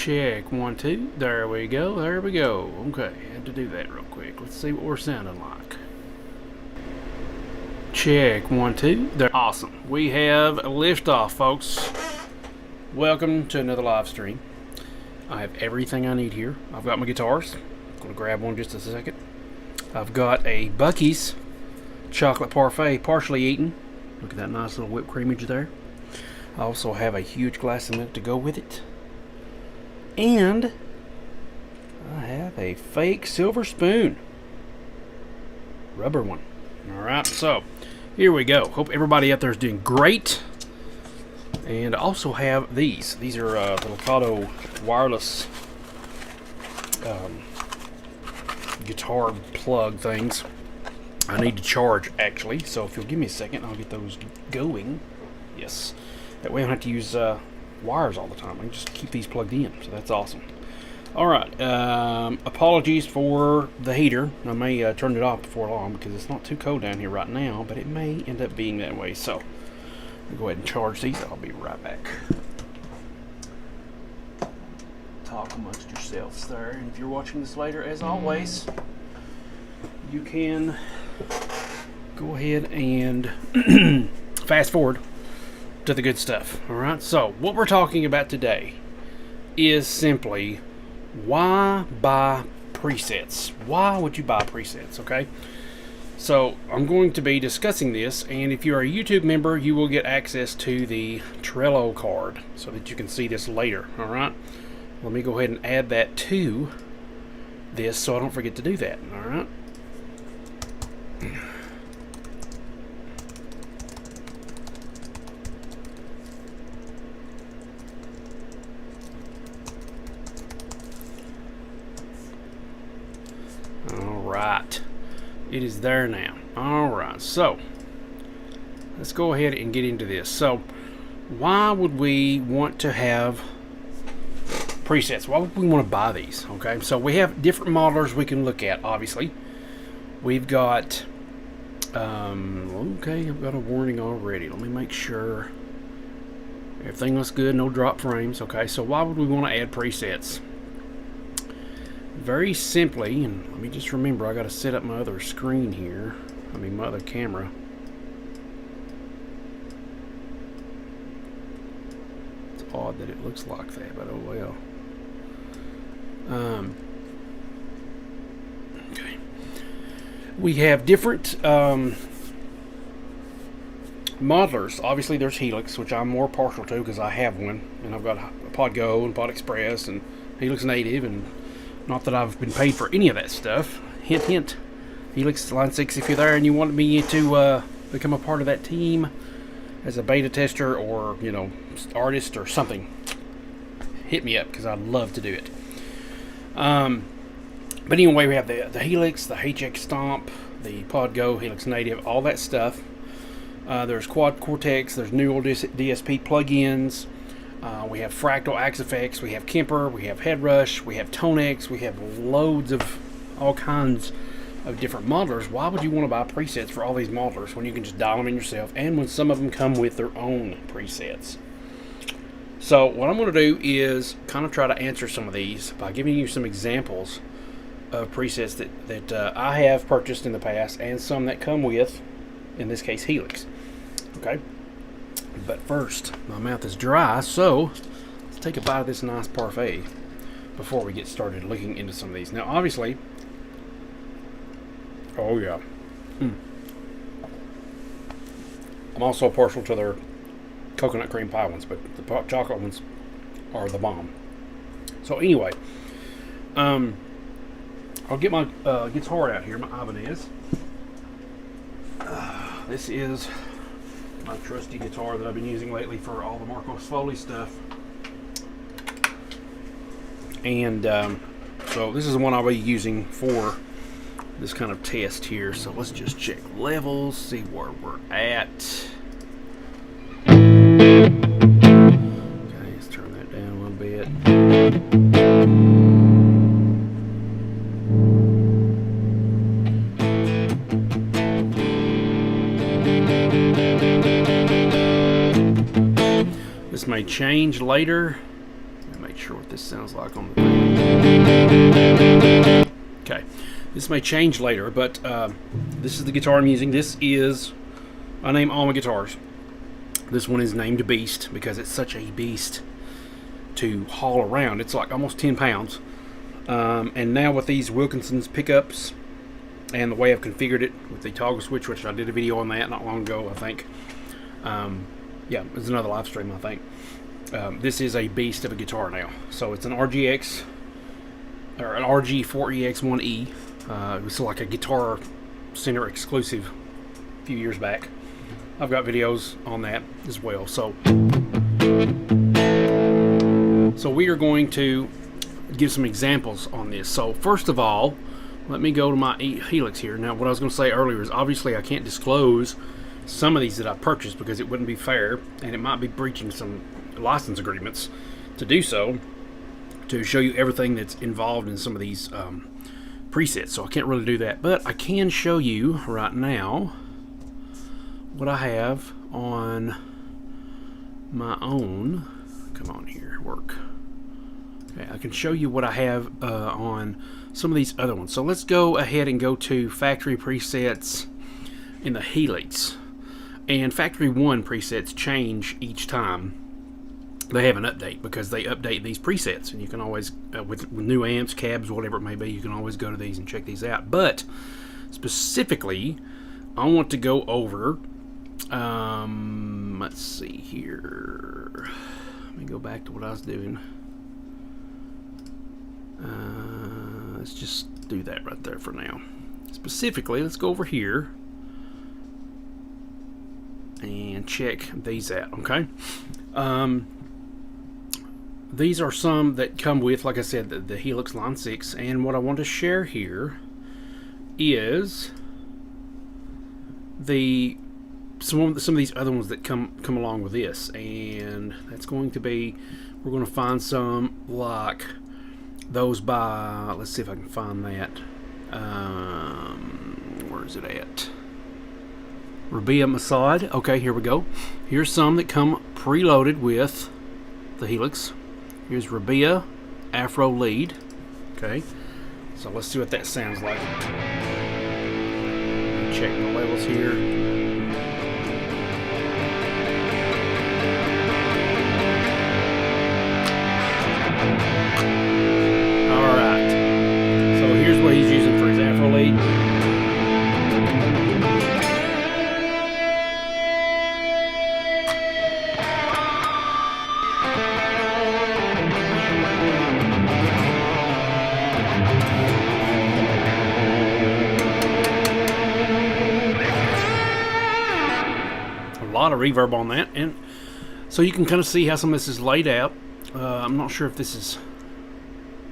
Check 1 2. There we go. There we go. Okay, had to do that real quick. Let's see what we're sounding like. Check 1 2. There. Awesome. We have a liftoff, folks. Welcome to another live stream. I have everything I need here. I've got my guitars. I'm gonna grab one just a second. I've got a Buc-ee's chocolate parfait, partially eaten. Look at that nice little whipped creamage there. I also have a huge glass of milk to go with it. And I have a fake silver spoon. Rubber one. Alright, so here we go. Hope everybody out there is doing great. And I also have these. These are the Mikado wireless guitar plug things. I need to charge actually, so if you'll give me a second, I'll get those going. Yes. That way I don't have to use wires all the time. I can just keep these plugged in, so that's awesome. Alright, apologies for the heater. I may turn it off before long because it's not too cold down here right now, but it may end up being that way. So, I'll go ahead and charge these. I'll be right back. Talk amongst yourselves there. And if you're watching this later, as always, you can go ahead and fast forward to the good stuff. Alright, so what we're talking about today is simply why buy presets. Why would you buy presets? Okay, so I'm going to be discussing this, and if you're a YouTube member, you will get access to the Trello card so that you can see this later. Alright, let me go ahead and add that to this so I don't forget to do that. Alright. Alright, it is there now. Alright, so let's go ahead and get into this. So why would we want to have presets? Why would we want to buy these? Okay, so we have different modelers we can look at. Obviously we've got okay, I've got a warning already. Let me make sure everything looks good, no drop frames. Okay, so why would we want to add presets? Very simply, and let me just remember, I got to set up my other screen here. I mean, my other camera. It's odd that it looks like that, but oh well. Okay. We have different modelers. Obviously, there's Helix, which I'm more partial to because I have one, and I've got Pod Go and Pod Express and Helix Native, and not that I've been paid for any of that stuff. Hint, hint. Helix Line 6, if you're there and you want me to become a part of that team as a beta tester or, you know, artist or something, hit me up because I'd love to do it. But anyway, we have the Helix, the HX Stomp, the Pod Go, Helix Native, all that stuff. There's Quad Cortex, there's Neural DSP plugins. We have Fractal Axe Effects, we have Kemper, we have Headrush, we have Tonex, we have loads of all kinds of different modelers. Why would you want to buy presets for all these modelers when you can just dial them in yourself, and when some of them come with their own presets? So what I'm going to do is kind of try to answer some of these by giving you some examples of presets that I have purchased in the past, and some that come with, in this case, Helix. Okay. But first, my mouth is dry, so let's take a bite of this nice parfait before we get started looking into some of these. Now, obviously, oh yeah, I'm also partial to their coconut cream pie ones, but the chocolate ones are the bomb. So anyway, I'll get my guitar out here, my Ibanez. This is my trusty guitar that I've been using lately for all the Marcos Foley stuff. And so this is the one I'll be using for this kind of test here. So let's just check levels, see where we're at. Okay, let's turn that down a little bit. This may change later Make sure what this sounds like on the. Okay, this may change later, but this is the guitar I'm using. This is, I name all my guitars. This one is named Beast because it's such a beast to haul around. It's like almost 10 pounds. And now with these Wilkinson's pickups and the way I've configured it with the toggle switch, which I did a video on that not long ago, I think. Yeah, it's another live stream, I think. This is a beast of a guitar now. So it's an RGX, or an RG4EX1E. It was like a Guitar Center exclusive a few years back. I've got videos on that as well. So we are going to give some examples on this. So first of all, let me go to my Helix here. Now, what I was going to say earlier is obviously I can't disclose some of these that I purchased because it wouldn't be fair, and it might be breaching some license agreements to do so, to show you everything that's involved in some of these presets. So I can't really do that, but I can show you right now what I have on my own. Come on here, work. Okay, I can show you what I have on some of these other ones. So let's go ahead and go to factory presets in the Helix. And factory 1 presets change each time they have an update, because they update these presets, and you can always with new amps, cabs, whatever it may be, you can always go to these and check these out. But specifically, I want to go over let's see here, let me go back to what I was doing. Let's just do that right there for now. Specifically, let's go over here and check these out. Okay, these are some that come with, like I said, the Helix Line 6, and what I want to share here is some of these other ones that come along with this, and that's going to be, we're going to find some like those by, let's see if I can find that. Where is it at? Rabea Masad. Okay, here we go. Here's some that come preloaded with the Helix. Here's Rabea Afro Lead. Okay, so let's see what that sounds like. Check the levels here. Alright, so here's what he's using for his Afro Lead. A lot of reverb on that, and so you can kind of see how some of this is laid out. I'm not sure if this is...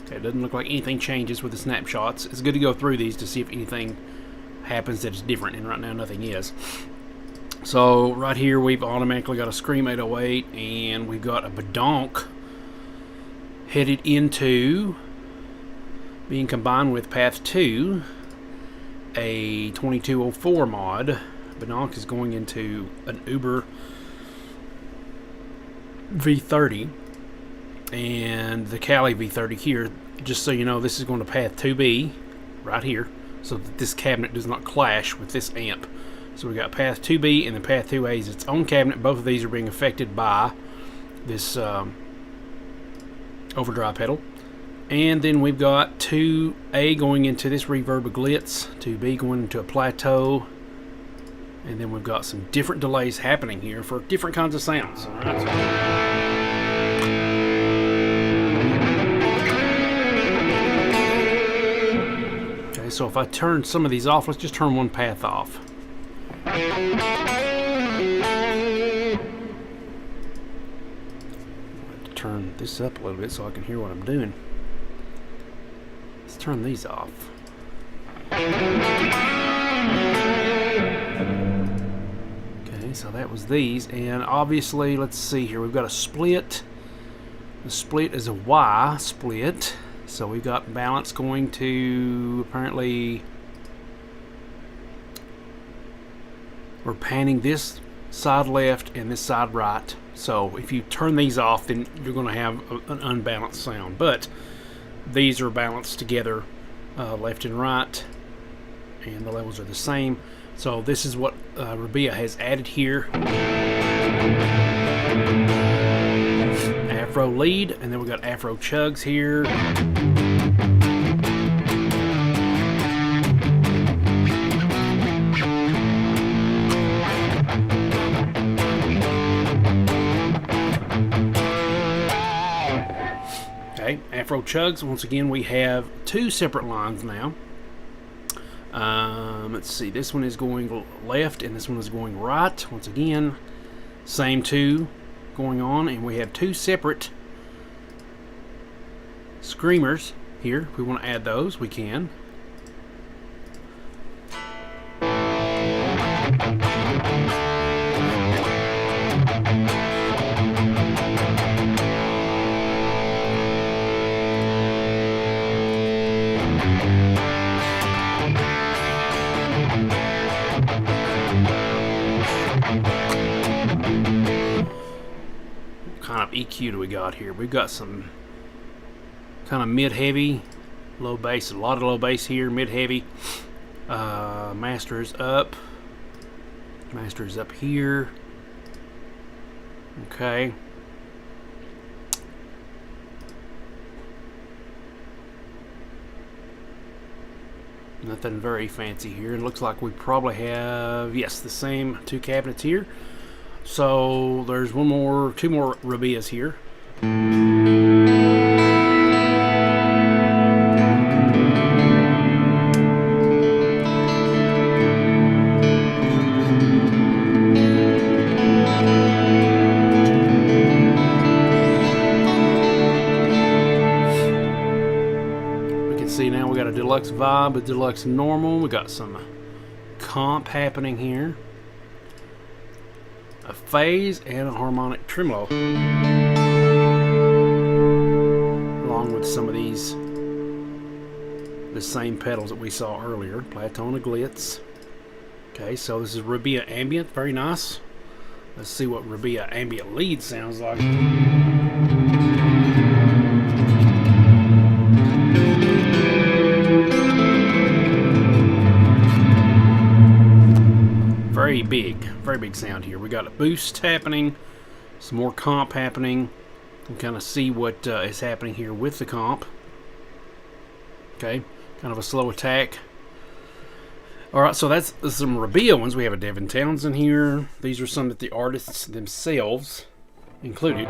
Okay, it doesn't look like anything changes with the snapshots. It's good to go through these to see if anything happens that is different, and right now nothing is. So right here we've automatically got a Scream 808, and we've got a Badonk headed into being combined with Path 2, a 2204 mod. Badonk is going into an Uber V30, and the Cali V30 here. Just so you know, this is going to Path 2B right here, so that this cabinet does not clash with this amp. So we got Path 2B and the Path 2A is its own cabinet. Both of these are being affected by this overdrive pedal. And then we've got 2A going into this reverb glitz, 2B going into a plateau, and then we've got some different delays happening here for different kinds of sounds. All right. Okay, so if I turn some of these off, let's just turn one path off. Turn this up a little bit so I can hear what I'm doing. Let's turn these off. Okay, so that was these, and obviously, let's see here, we've got a split. The split is a Y split, so we've got balance going to, apparently, we're panning this side left and this side right. So if you turn these off, then you're going to have an unbalanced sound. But these are balanced together, left and right, and the levels are the same. So this is what Rebia has added here. Afro lead, and then we got Afro chugs here. Okay, Afro chugs. Once again, we have two separate lines now. Let's see, this one is going left and this one is going right. Once again, same two going on, and we have two separate screamers here. If we want to add those, we can. Kind of EQ do we got here? We've got some kind of mid-heavy, low bass, a lot of low bass here, mid-heavy. Master is up. Master is up here. Okay. Nothing very fancy here. It looks like we probably have, yes, the same two cabinets here. So there's two more Rebias here. We can see now we got a deluxe vibe, a deluxe normal. We got some comp happening here. A phase and a harmonic tremolo, along with some of these, the same pedals that we saw earlier, Platona Glitz. Okay, so this is Rebia Ambient, very nice. Let's see what Rebia Ambient lead sounds like. Very big sound here. We got a boost happening, some more comp happening. You can kind of see what is happening here with the comp. Okay, kind of a slow attack. Alright, so that's some Rebia ones. We have a Devin Townsend here. These are some that the artists themselves included.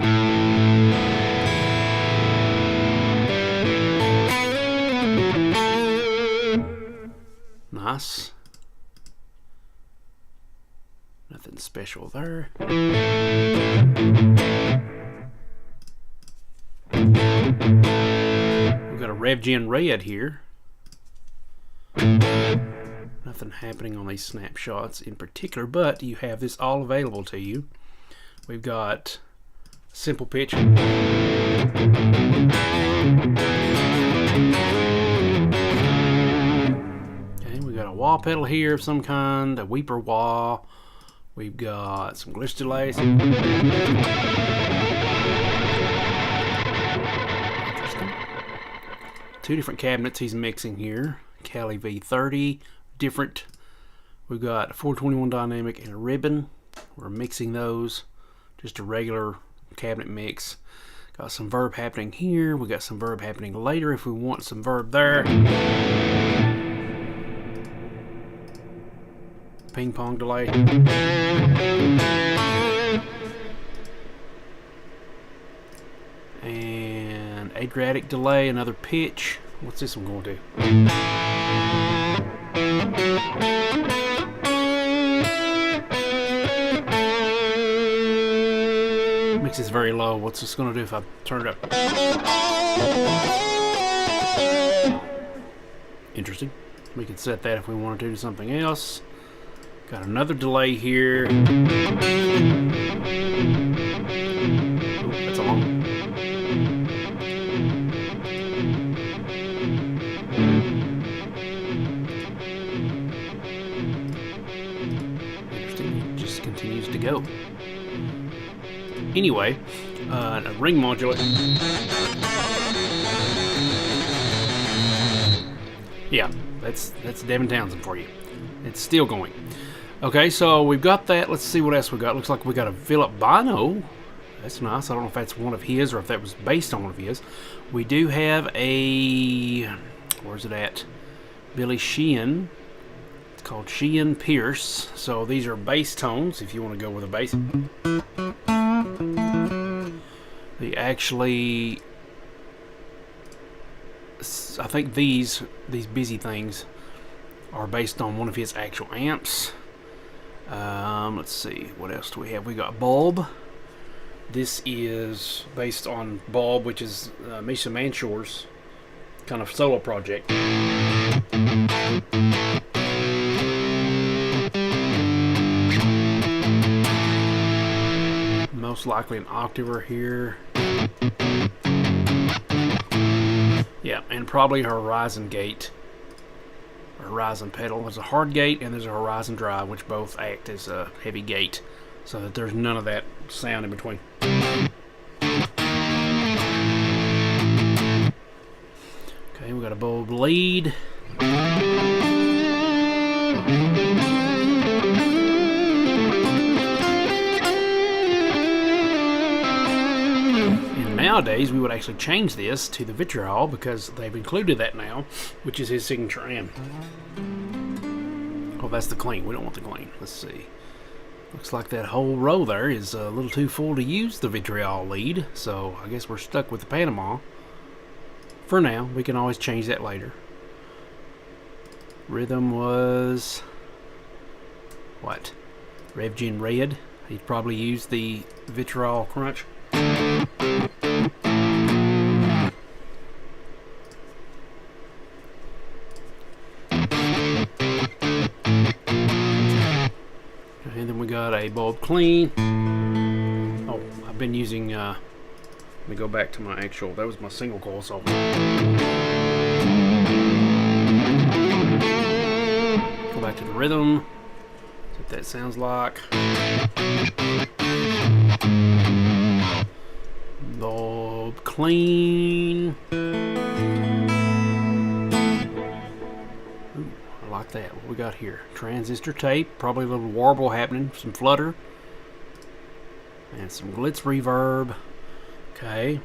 Nice. Nothing special there. We've got a RevGen Red here. Nothing happening on these snapshots in particular, but you have this all available to you. We've got simple pitch. Okay, we got a wah pedal here of some kind, a weeper wah. We've got some glitch delays. Interesting. Two different cabinets he's mixing here. Cali V30, different. We've got a 421 dynamic and a ribbon. We're mixing those. Just a regular cabinet mix. Got some verb happening here. We got some verb happening later if we want some verb there. Ping pong delay. And Adriatic delay, another pitch. What's this one going to do? Mix is very low. What's this going to do if I turn it up? Interesting. We can set that if we want to do something else. Got another delay here. Ooh, that's a long one. Interesting. It just continues to go. Anyway, a ring modulator. Yeah, that's Devin Townsend for you. It's still going. Okay, so we've got that. Let's see what else we got. Looks like we got a Philip Bino. That's nice. I don't know if that's one of his or if that was based on one of his. We do have a... Where's it at? Billy Sheehan. It's called Sheehan Pierce. So these are bass tones, if you want to go with a bass. They actually... I think these busy things are based on one of his actual amps. Let's see, what else do we have? We got Bulb. This is based on Bulb, which is Misha Manshore's kind of solo project. Most likely an octaver here. Yeah, and probably a Horizon gate, a Horizon pedal. There's a hard gate and there's a Horizon drive, which both act as a heavy gate, so that there's none of that sound in between. Okay, we got a Bulb lead. Nowadays, we would actually change this to the vitriol because they've included that now, which is his signature amp. Oh, that's the clean. We don't want the clean. Let's see. Looks like that whole row there is a little too full to use the vitriol lead, so I guess we're stuck with the Panama. For now, we can always change that later. Rhythm was... what? Revgen Red. He'd probably use the vitriol crunch. And then we got a Bulb clean. Oh, I've been using, let me go back to my actual, that was my single coil, so. Go back to the rhythm. See what that sounds like. Bulb clean. Ooh, I like that. What we got here? Transistor tape, probably a little warble happening, some flutter, and some glitz reverb. Okay,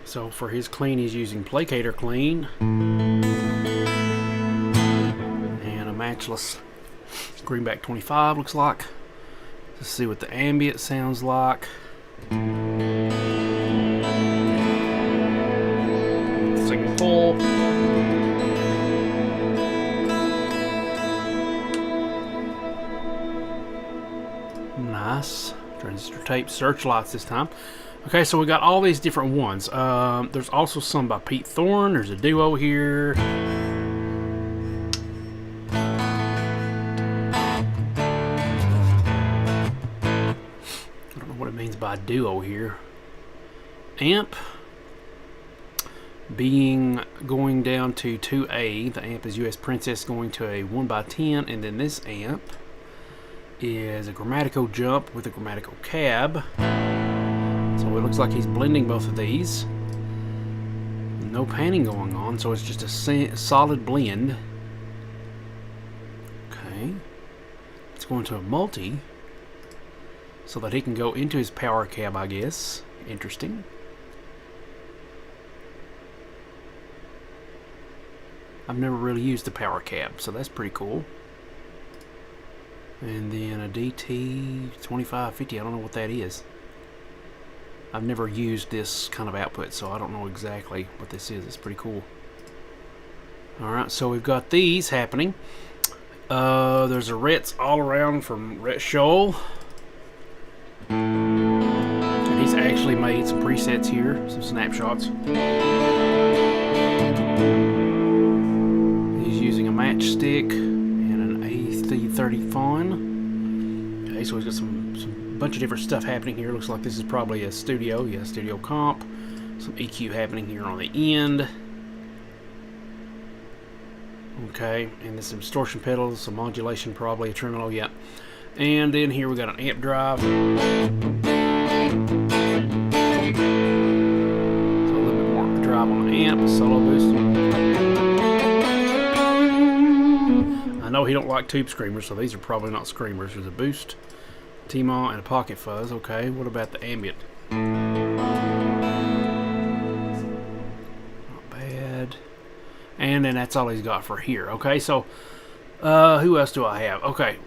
so for his clean, he's using Placator clean and a matchless Greenback 25. Looks like. Let's see what the ambient sounds like. Single pull. Nice. Transistor tape searchlights this time. Okay, so we got all these different ones. There's also some by Pete Thorne. There's a duo here. By duo here. Amp being going down to 2A. The amp is US Princess going to a 1x10, and then this amp is a Grammatico jump with a Grammatico cab. So it looks like he's blending both of these. No panning going on, so it's just a solid blend. Okay, it's going to a multi, so that he can go into his power cab, I guess. Interesting. I've never really used the power cab, so that's pretty cool. And then a DT 2550, I don't know what that is. I've never used this kind of output, so I don't know exactly what this is. It's pretty cool. Alright, so we've got these happening. There's a Rets all around from Rhett Scholl. And he's actually made some presets here, some snapshots. He's using a matchstick and an A330 Fawn. Okay, so he's got some bunch of different stuff happening here. Looks like this is probably a studio, yeah, studio comp. Some EQ happening here on the end. Okay, and there's some distortion pedals, some modulation, probably a tremolo, yeah. And then here we got an amp drive. So a little bit more drive on the amp, solo boost. I know he don't like tube screamers, so these are probably not screamers. There's a boost, T-Maw, and a pocket fuzz. Okay, what about the ambient? Not bad. And then that's all he's got for here. Okay, so who else do I have? Okay,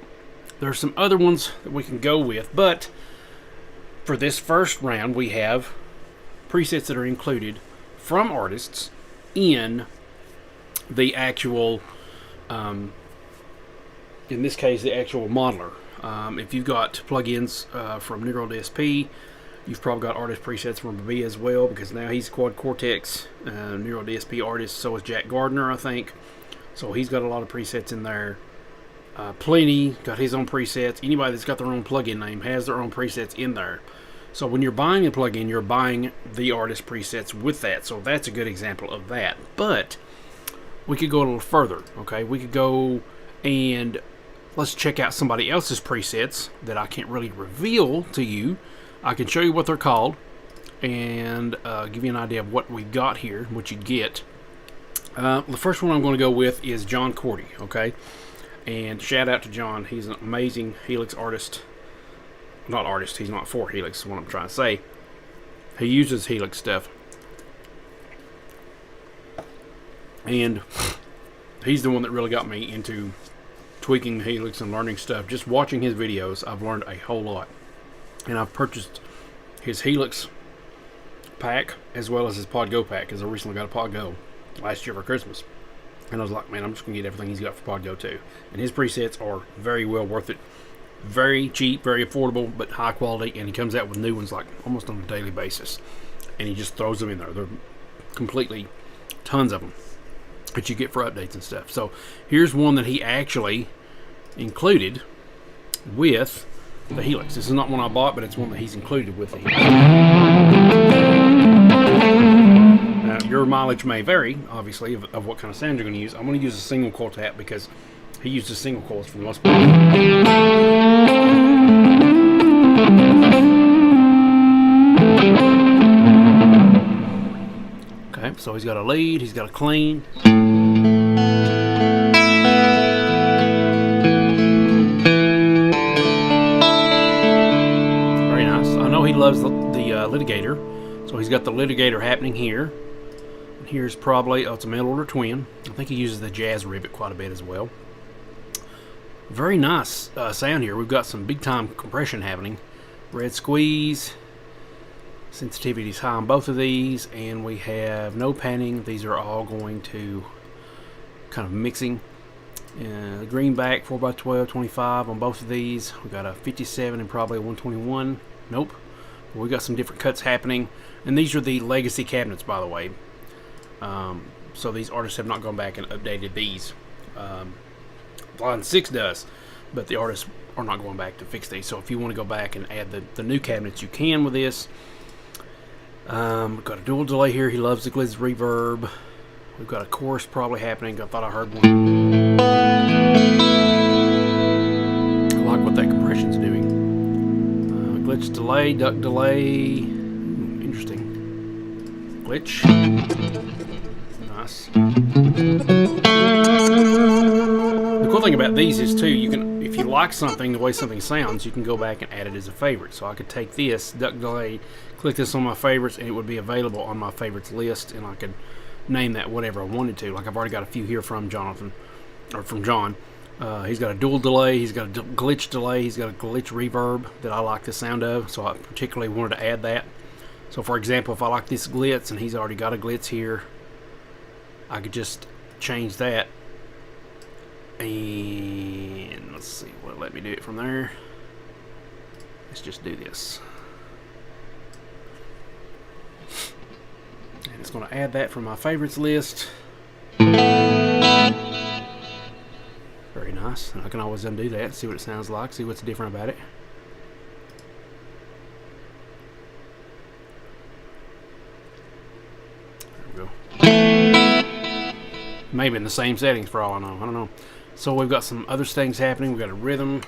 there's some other ones that we can go with, but for this first round, we have presets that are included from artists in the actual, in this case, the actual modeler. If you've got plugins from Neural DSP, you've probably got artist presets from B as well, because now he's Quad Cortex Neural DSP artist. So is Jack Gardner, I think. So he's got a lot of presets in there. Plenty got his own presets. Anybody that's got their own plugin name has their own presets in there. So when you're buying a plugin, you're buying the artist presets with that. So that's a good example of that. But we could go a little further. Okay, we could go and let's check out somebody else's presets that I can't really reveal to you. I can show you what they're called and give you an idea of what we've got here, what you get. The first one I'm going to go with is John Cordy. Okay. And shout out to John. He's an amazing Helix artist. Not artist, he's not for Helix, is what I'm trying to say. He uses Helix stuff. And he's the one that really got me into tweaking Helix and learning stuff. Just watching his videos, I've learned a whole lot. And I've purchased his Helix pack as well as his Pod Go pack, because I recently got a Pod Go last year for Christmas. And I was like, man, I'm just going to get everything he's got for Pod Go too. And his presets are very well worth it. Very cheap, very affordable, but high quality. And he comes out with new ones like almost on a daily basis. And he just throws them in there. They're completely tons of them that you get for updates and stuff. So here's one that he actually included with the Helix. This is not one I bought, but it's one that he's included with the Helix. Now, your mileage may vary, obviously, of what kind of sound you're going to use. I'm going to use a single coil tap because he uses single coils for the most part. Okay, so he's got a lead, he's got a clean. Very nice. I know he loves the litigator, so he's got the litigator happening here. Here's probably, it's a mail order twin. I think he uses the jazz rivet quite a bit as well. Very nice sound here. We've got some big time compression happening. Red squeeze. Sensitivity's high on both of these. And we have no panning. These are all going to kind of mixing. The greenback 4x12, 25 on both of these. We've got a 57 and probably a 121. Nope. We've got some different cuts happening. And these are the legacy cabinets, by the way. So these artists have not gone back and updated these. Line 6 does, but the artists are not going back to fix these. So if you want to go back and add the new cabinets, you can with this. We've got a dual delay here. He loves the glitz reverb. We've got a chorus probably happening. I thought I heard one. I like what that compression's doing. Glitch delay, duck delay. Interesting. Glitch. Nice. The cool thing about these is too, you can, if you like something, the way something sounds, you can go back and add it as a favorite. So I could take this duck delay, click this on my favorites, and it would be available on my favorites list, and I could name that whatever I wanted to. Like I've already got a few here from Jonathan, or from John. He's got a dual delay, he's got a glitch delay, he's got a glitch reverb that I like the sound of, so I particularly wanted to add that. So for example, if I like this glitz and he's already got a glitz here, I could just change that. And let's see what let me do it from there. Let's just do this. And it's going to add that from my favorites list. Very nice. And I can always undo that, see what it sounds like, see what's different about it. There we go. Maybe in the same settings for all I know. I don't know. So we've got some other things happening. We've got a rhythm.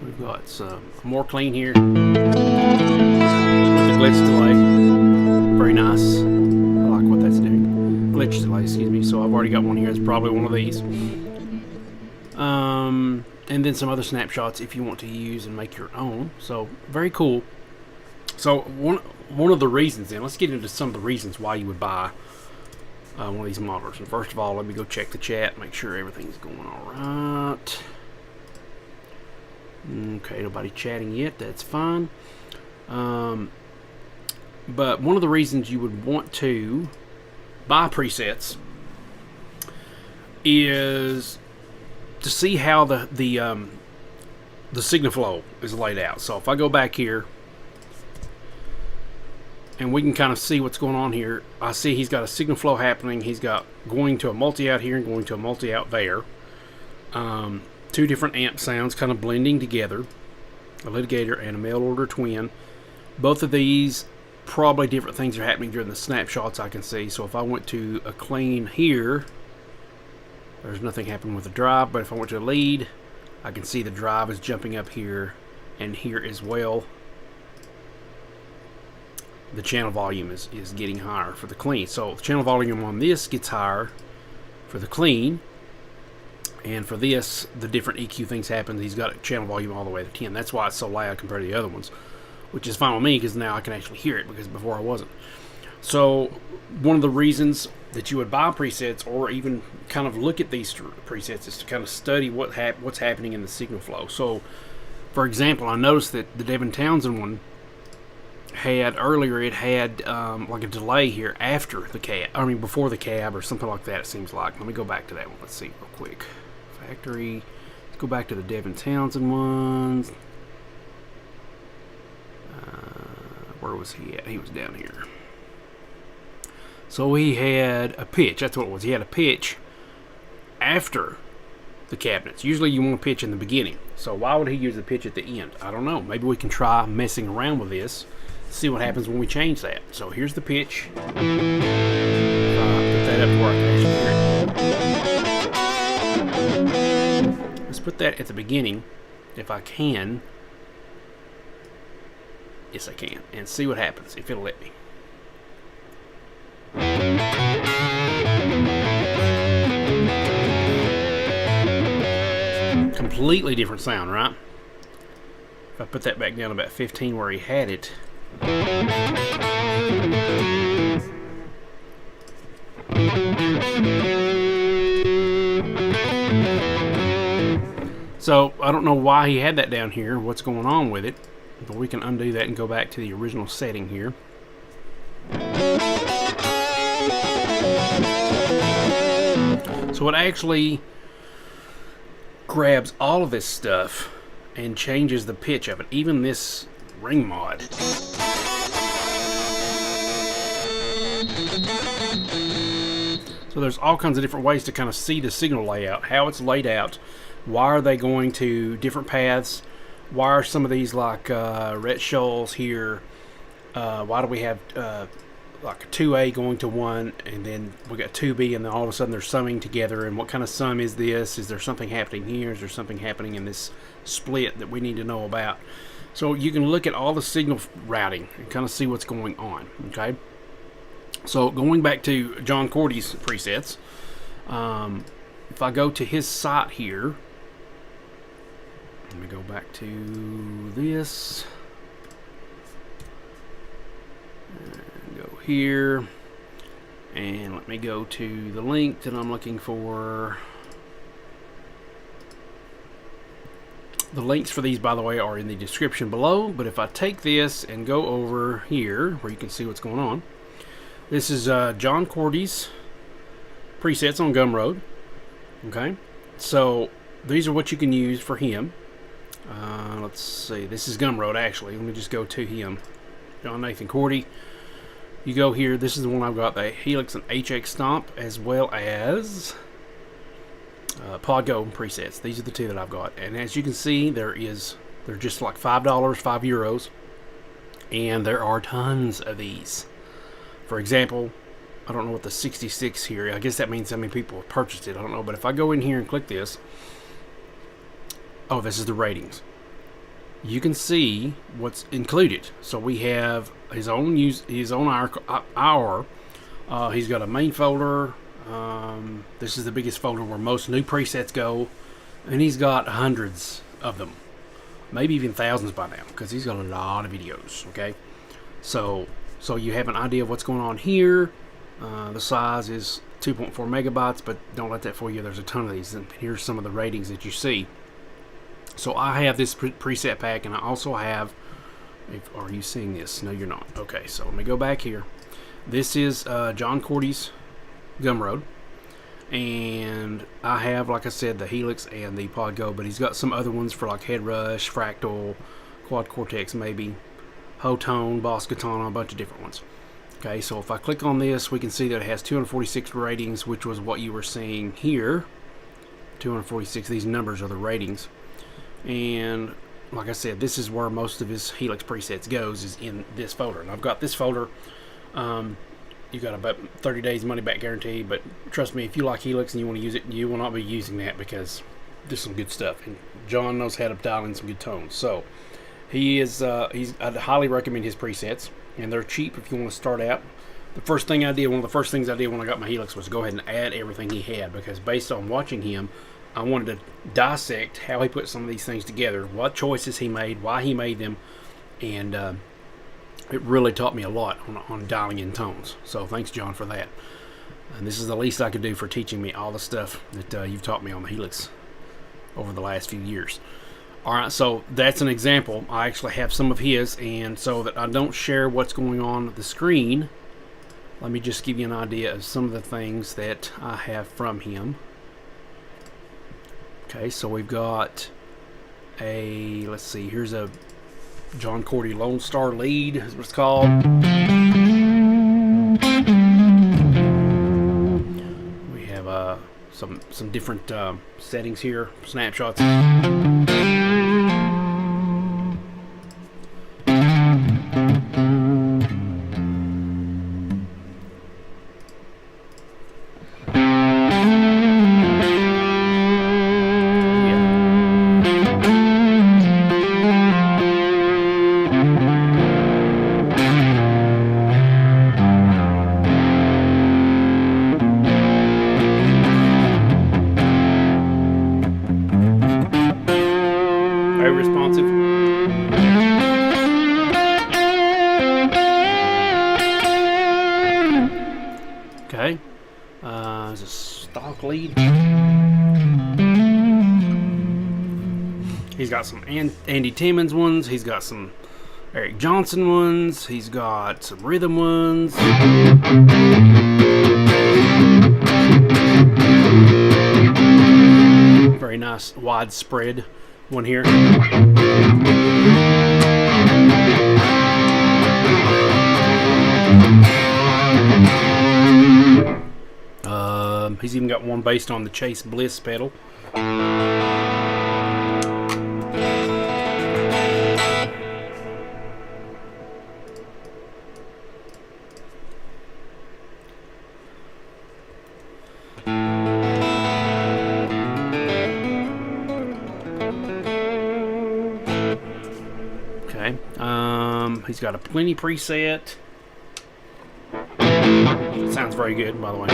We've got some more clean here with the glitch delay. Very nice. I like what that's doing. Glitch delay, excuse me. So I've already got one here. It's probably one of these. And then some other snapshots if you want to use and make your own. So very cool. So one of the reasons, then let's get into some of the reasons why you would buy one of these modelers. And first of all, let me go check the chat, make sure everything's going all right. Okay, nobody chatting yet. That's fine. But one of the reasons you would want to buy presets is to see how the signal flow is laid out. So if I go back here, and we can kind of see what's going on here. I see he's got a signal flow happening. He's got going to a multi-out here and going to a multi-out there. Two different amp sounds kind of blending together. A litigator and a mail order twin. Both of these, probably different things are happening during the snapshots I can see. So if I went to a clean here, there's nothing happening with the drive. But if I went to a lead, I can see the drive is jumping up here and here as well. The channel volume is getting higher for the clean. So the channel volume on this gets higher for the clean, and for this, the different EQ things happen. He's got a channel volume all the way to 10. That's why it's so loud compared to the other ones, which is fine with me because now I can actually hear it, because before I wasn't. So one of the reasons that you would buy presets or even kind of look at these presets is to kind of study what's happening in the signal flow. So for example, I noticed that the Devin Townsend one had earlier, it had like a delay here after the cab, I mean before the cab or something like that, it seems like. Let me go back to that one. Let's see real quick. Factory. Let's go back to the Devin Townsend ones. Where was he at? He was down here. So he had a pitch. That's what it was. He had a pitch after the cabinets. Usually you want a pitch in the beginning. So why would he use the pitch at the end? I don't know. Maybe we can try messing around with this, see what happens when we change that. So here's the pitch. Put that up to where I can actually hear it. Let's put that at the beginning, if I can. Yes, I can. And see what happens, if it'll let me. Completely different sound, right? If I put that back down about 15 where he had it. So I don't know why he had that down here, what's going on with it, but we can undo that and go back to the original setting here. So it actually grabs all of this stuff and changes the pitch of it, even this ring mod. So there's all kinds of different ways to kind of see the signal layout, how it's laid out, why are they going to different paths, why are some of these like red shoals here, why do we have like a 2A going to 1, and then we got 2B, and then all of a sudden they're summing together, and what kind of sum is this? Is there something happening here? Is there something happening in this split that we need to know about? So you can look at all the signal routing and kind of see what's going on, okay? So going back to John Cordy's presets, if I go to his site here, let me go back to this, go here, and let me go to the link that I'm looking for. The links for these, by the way, are in the description below, but if I take this and go over here where you can see what's going on, this is John Cordy's presets on Gumroad. Okay, so these are what you can use for him. Let's see, this is Gumroad actually. Let me just go to him, John Nathan Cordy. You go here, this is the one I've got, the Helix and HX Stomp, as well as Podgo presets. These are the two that I've got, and as you can see, they're just like $5, €5, and there are tons of these. For example, I don't know what the 66 here, I guess that means how many people have purchased it, I don't know. But if I go in here and click this, oh, this is the ratings. You can see what's included. So we have his own hour. He's got a main folder. This is the biggest folder where most new presets go, and he's got hundreds of them, maybe even thousands by now, because he's got a lot of videos. Okay, so you have an idea of what's going on here. The size is 2.4 megabytes, but don't let that fool you. There's a ton of these, and here's some of the ratings that you see. So I have this preset pack, and I also have, are you seeing this? No, you're not. Okay, so let me go back here. This is John Cordy's Gumroad, and I have, like I said, the Helix and the Pod Go, but he's got some other ones for like Head Rush, Fractal, Quad Cortex maybe, Hotone, Boss Katana, a bunch of different ones. Okay, so if I click on this, we can see that it has 246 ratings, which was what you were seeing here. 246, these numbers are the ratings. And like I said, this is where most of his Helix presets goes, is in this folder. And I've got this folder. You got about 30 days money back guarantee, but trust me, if you like Helix and you want to use it, you will not be using that, because there's some good stuff. And John knows how to dial in some good tones. So I'd highly recommend his presets, and they're cheap if you want to start out. One of the first things I did when I got my Helix was go ahead and add everything he had, because based on watching him, I wanted to dissect how he put some of these things together, what choices he made, why he made them, and it really taught me a lot on dialing in tones. So thanks, John, for that. And this is the least I could do for teaching me all the stuff that you've taught me on the Helix over the last few years. Alright, so that's an example. I actually have some of his, and so that I don't share what's going on the screen, let me just give you an idea of some of the things that I have from him. Okay, so we've got let's see, here's a John Cordy Lone Star lead, is what it's called. We have some different settings here, snapshots. Very responsive. Okay. There's a stock lead. He's got some Andy Timmons ones. He's got some Eric Johnson ones. He's got some rhythm ones. Very nice widespread one here. He's even got one based on the Chase Bliss pedal. Okay, he's got a plenty preset. Sounds very good, by the way.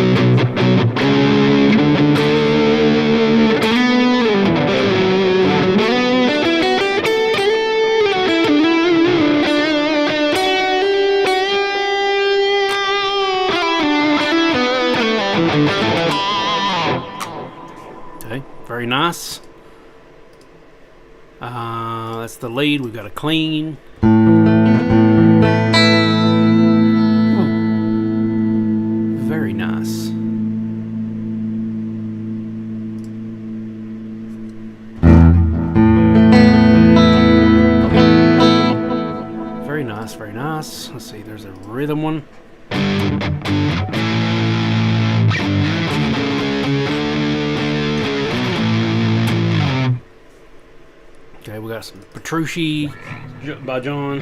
Okay, very nice. That's the lead. We've got a clean. Very nice. Very nice, very nice. Let's see, there's a rhythm one. Okay, we got some Petrucci by John.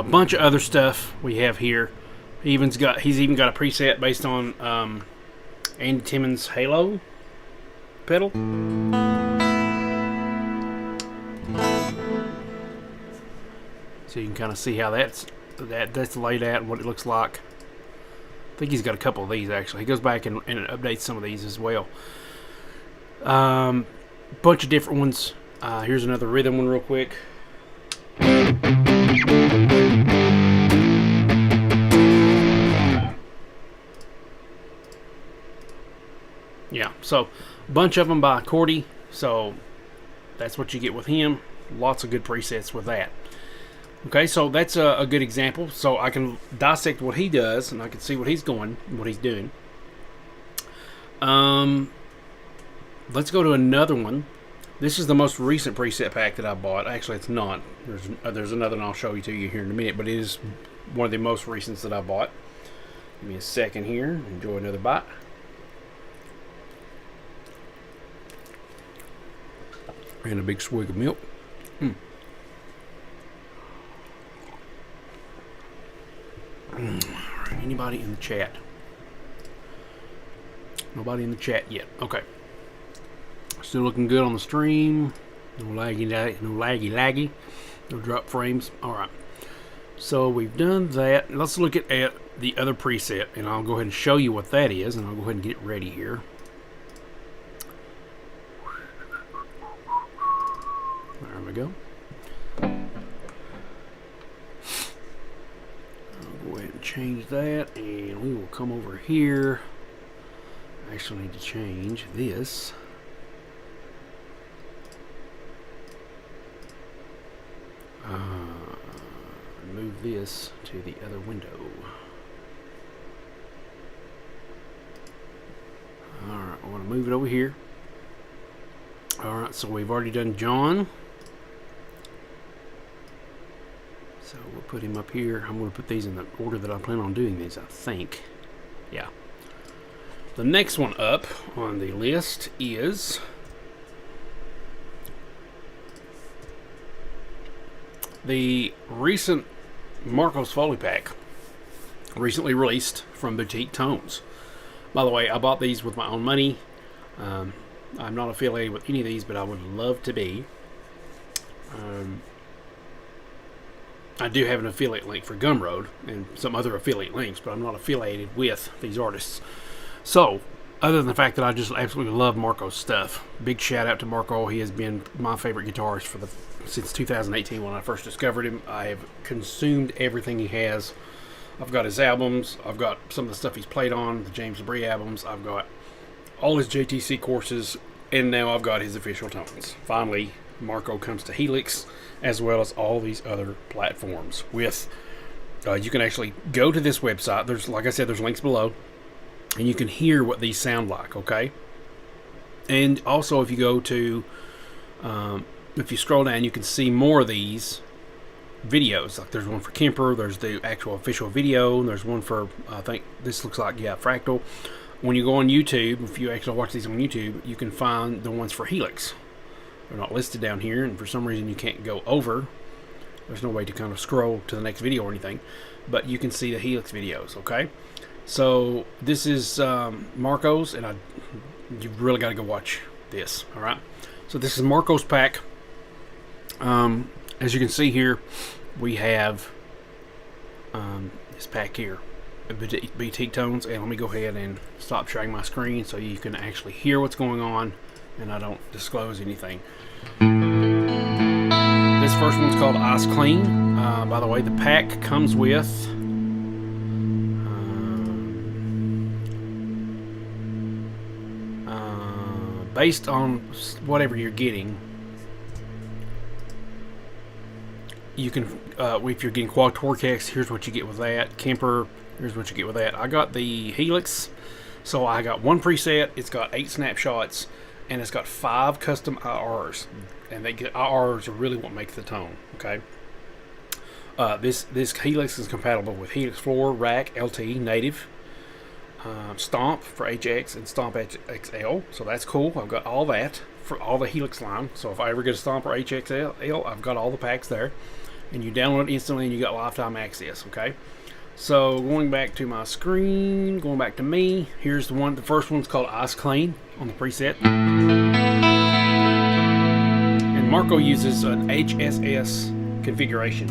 a bunch of other stuff we have here. He's even got a preset based on Andy Timmons' Halo pedal. So you can kind of see how that's laid out and what it looks like. I think he's got a couple of these actually. He goes back and updates some of these as well. Bunch of different ones. Here's another rhythm one real quick. Yeah, so a bunch of them by Cordy. So that's what you get with him. Lots of good presets with that. Okay, so that's a good example. So I can dissect what he does, and I can see what he's doing. Let's go to another one. This is the most recent preset pack that I bought. Actually, it's not. There's another one I'll show you to you here in a minute, but it is one of the most recents that I bought. Give me a second here. Enjoy another bite. And a big swig of milk. Alright, anybody in the chat? Nobody in the chat yet. Okay. Still looking good on the stream. No laggy. No drop frames. Alright. So we've done that. Let's look at the other preset, and I'll go ahead and show you what that is, and I'll go ahead and get it ready here. There we go. Go ahead and change that, and we will come over here. I actually need to change this. Move this to the other window. Alright, I want to move it over here. Alright, so we've already done John. So we'll put him up here. I'm going to put these in the order that I plan on doing these, I think. Yeah. The next one up on the list is the recent Marcos Foley pack, recently released from Boutique Tones. By the way, I bought these with my own money. I'm not affiliated with any of these, but I would love to be. I do have an affiliate link for Gumroad and some other affiliate links, but I'm not affiliated with these artists. So, other than the fact that I just absolutely love Marco's stuff, big shout out to Marco. He has been my favorite guitarist since 2018 when I first discovered him. I have consumed everything he has. I've got his albums. I've got some of the stuff he's played on, the James Labrie albums. I've got all his JTC courses, and now I've got his official tones. Finally, Marco comes to Helix, as well as all these other platforms. You can actually go to this website. There's, like I said, there's links below, and you can hear what these sound like. Okay, and also if you go to if you scroll down, you can see more of these videos. Like there's one for Kemper, there's the actual official video, and there's one for, I think this looks like, yeah, Fractal. When you go on YouTube, if you actually watch these on YouTube, you can find the ones for Helix. They're not listed down here, and for some reason you can't go over. There's no way to kind of scroll to the next video or anything, but you can see the Helix videos. Okay, so this is Marco's, and you've really got to go watch this. All right, so this is Marco's pack. As you can see here, we have this pack here, Boutique Tones, and let me go ahead and stop sharing my screen so you can actually hear what's going on and I don't disclose anything. This first one's called Ice Clean. By the way, the pack comes with based on whatever you're getting. You can, if you're getting Quad Torquex, here's what you get with that. Kemper, here's what you get with that. I got the Helix, so I got one preset. It's got 8 snapshots, and it's got 5 custom IRs. And IRs are really what makes the tone. Okay. This Helix is compatible with Helix Floor, Rack, LT, Native, Stomp for HX, and Stomp XL. So that's cool. I've got all that for all the Helix line. So if I ever get a Stomp or HXL, I've got all the packs there. and you download it instantly, and you got lifetime access. Okay. So going back to my screen, going back to me. Here's the one. The first one's called Ice Clean on the preset. And Marco uses an HSS configuration.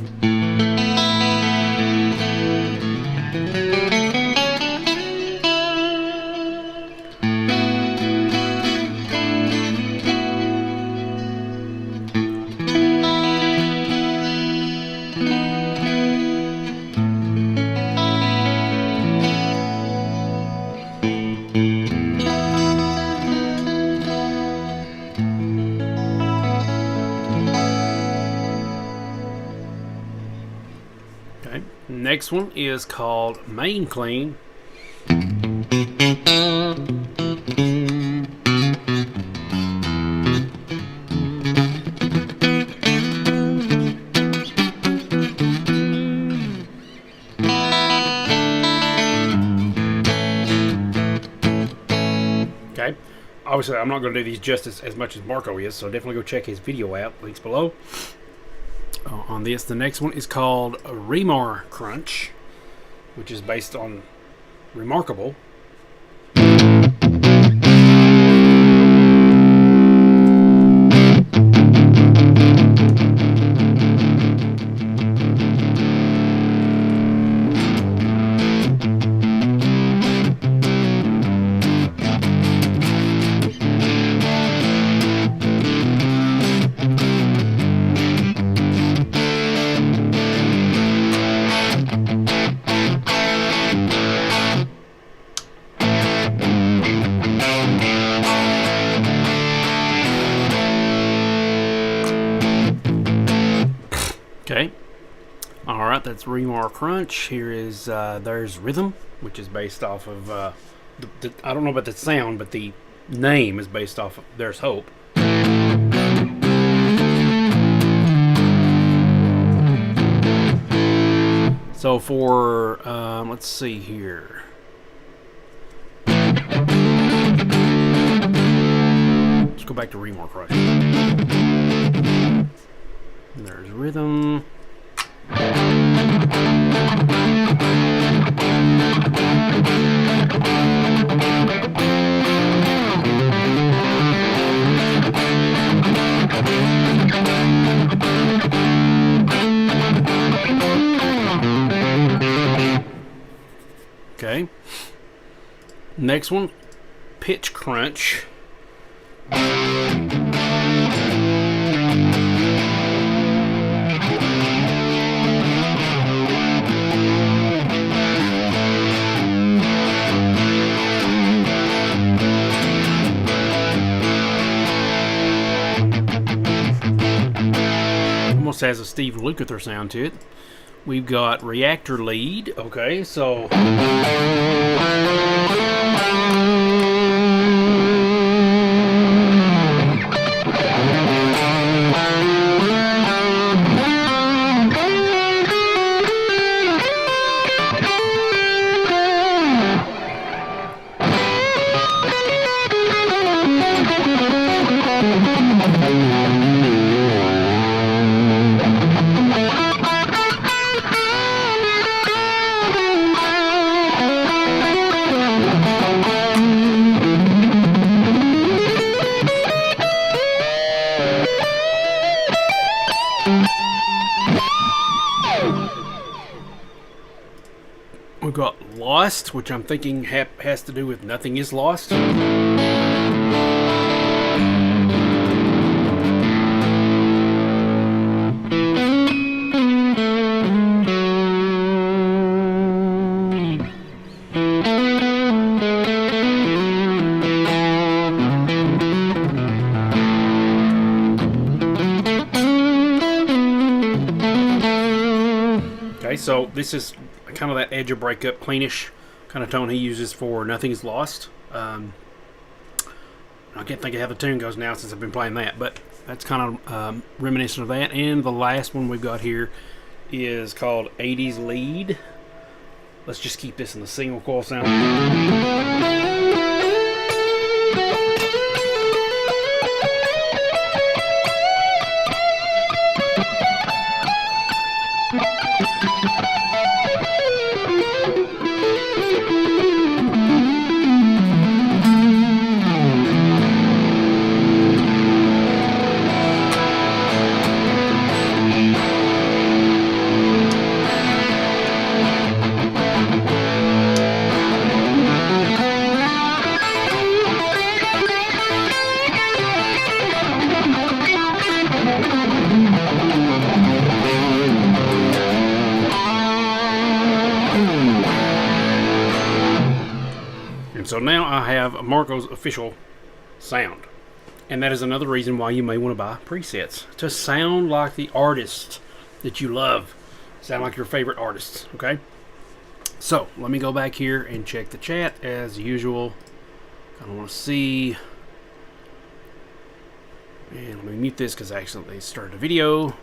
Okay. Next one is called Main Clean. Okay. Obviously, I'm not going to do these just as much as Marco is, so definitely go check his video out. Links below. On this, the next one is called Remar Crunch, which is based on Remarkable. Okay. Alright, that's Remar Crunch. Here is, there's Rhythm, which is based off of, I don't know about the sound, but the name is based off of There's Hope. So for, let's see here. Let's go back to Remar Crunch. There's Rhythm. Okay. Next one, Pitch Crunch. Almost has a Steve Lukather sound to it. We've got Reactor Lead. Okay, so we've got Lost, which I'm thinking has to do with Nothing Is Lost. Okay, so this is kind of that edge of breakup, cleanish kind of tone he uses for Nothing's Lost. I can't think of how the tune goes now since I've been playing that, but that's kind of reminiscent of that. And the last one we've got here is called 80s Lead. Let's just keep this in the single coil sound. now I have Marco's official sound. And that is another reason why you may want to buy presets. To sound like the artist that you love. Sound like your favorite artists, okay? So, let me go back here and check the chat as usual. I don't want to see. And let me mute this because I accidentally started a video.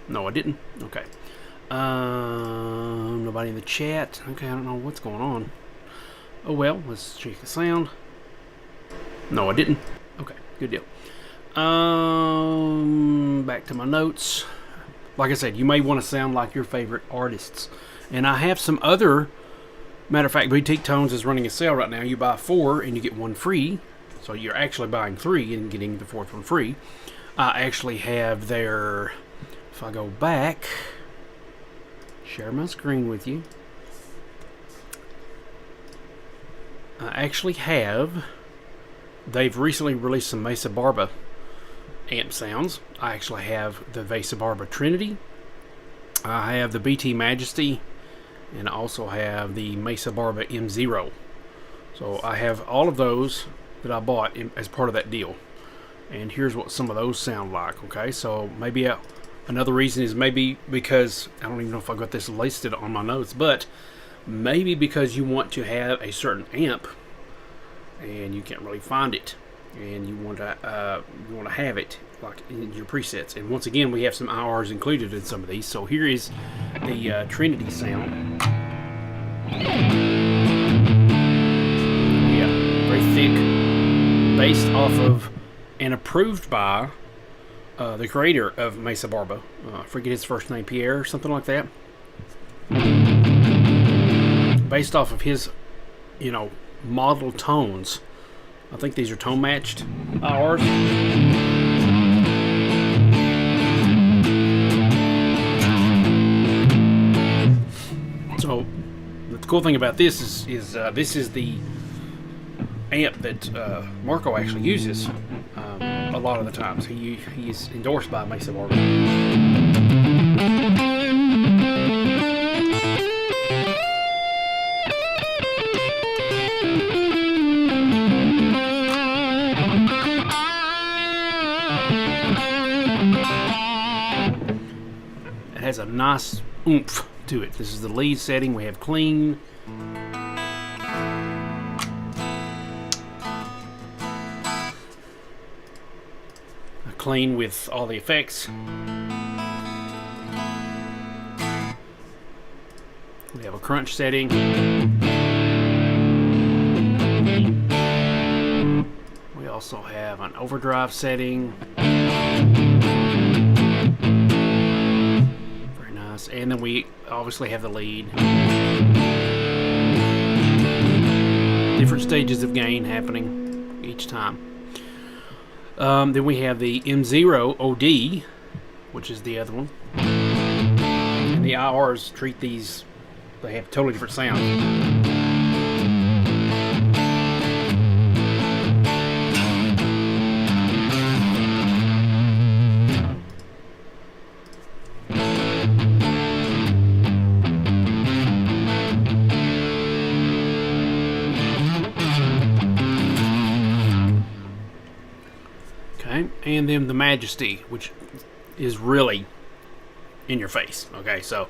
No, I didn't. Okay. Nobody in the chat. Okay, I don't know what's going on. Oh well, let's check the sound. No, I didn't. Okay, good deal. Back to my notes. Like I said, you may want to sound like your favorite artists. And I have some other, matter of fact, Boutique Tones is running a sale right now. You buy 4 and you get 1 free. So you're actually buying 3 and getting the 4th one free. I actually have their, if I go back, share my screen with you. I actually have, they've recently released some Mesa Barba amp sounds. I actually have the Mesa Barba Trinity. I have the BT Majesty, and I also have the Mesa Barba M0. So I have all of those that I bought as part of that deal. And here's what some of those sound like, okay? So maybe another reason is maybe because, I don't even know if I got this listed on my notes, but maybe because you want to have a certain amp and you can't really find it, and you want to have it like in your presets. And once again, we have some IRs included in some of these. So here is the Trinity sound. Yeah, very thick, based off of and approved by the creator of Mesa Barba. I forget his first name, Pierre or something like that. Based off of his, model tones. I think these are tone matched IRs. So the cool thing about this is this is the amp that Marco actually uses a lot of the times. He's endorsed by Mesa Barba. It has a nice oomph to it. This is the lead setting. We have clean. Clean with all the effects. We have a crunch setting. We also have an overdrive setting. Very nice. And then we obviously have the lead. Different stages of gain happening each time. Then we have the M0 OD, which is the other one. And the IRs treat these, they have totally different sound. And then the Majesty, which is really in your face. Okay, so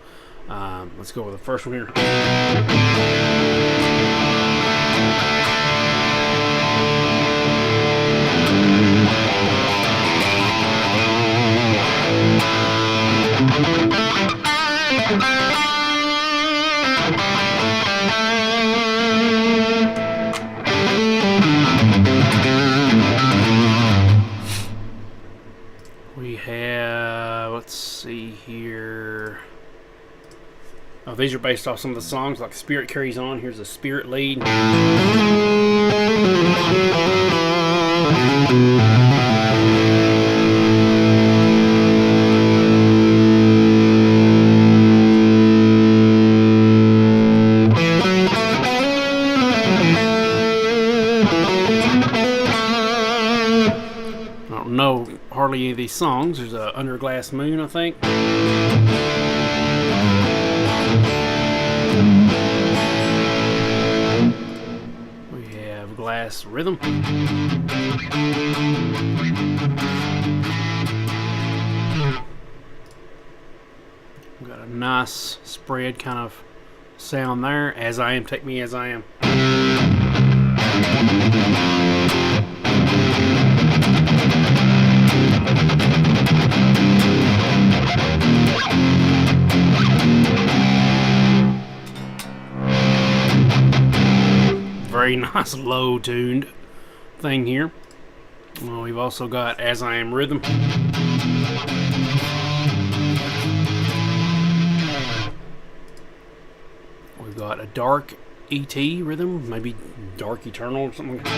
let's go with the first one here. We have, let's see here. Oh, these are based off some of the songs, like Spirit Carries On. Here's a Spirit lead. I don't know hardly any of these songs. There's a Under a Glass Moon, I think. nice rhythm. We've got a nice spread kind of sound there. As I Am, Take Me As I Am. Very nice low tuned thing here. Well, we've also got As I Am Rhythm. We've got a dark ET rhythm, maybe Dark Eternal or something like that.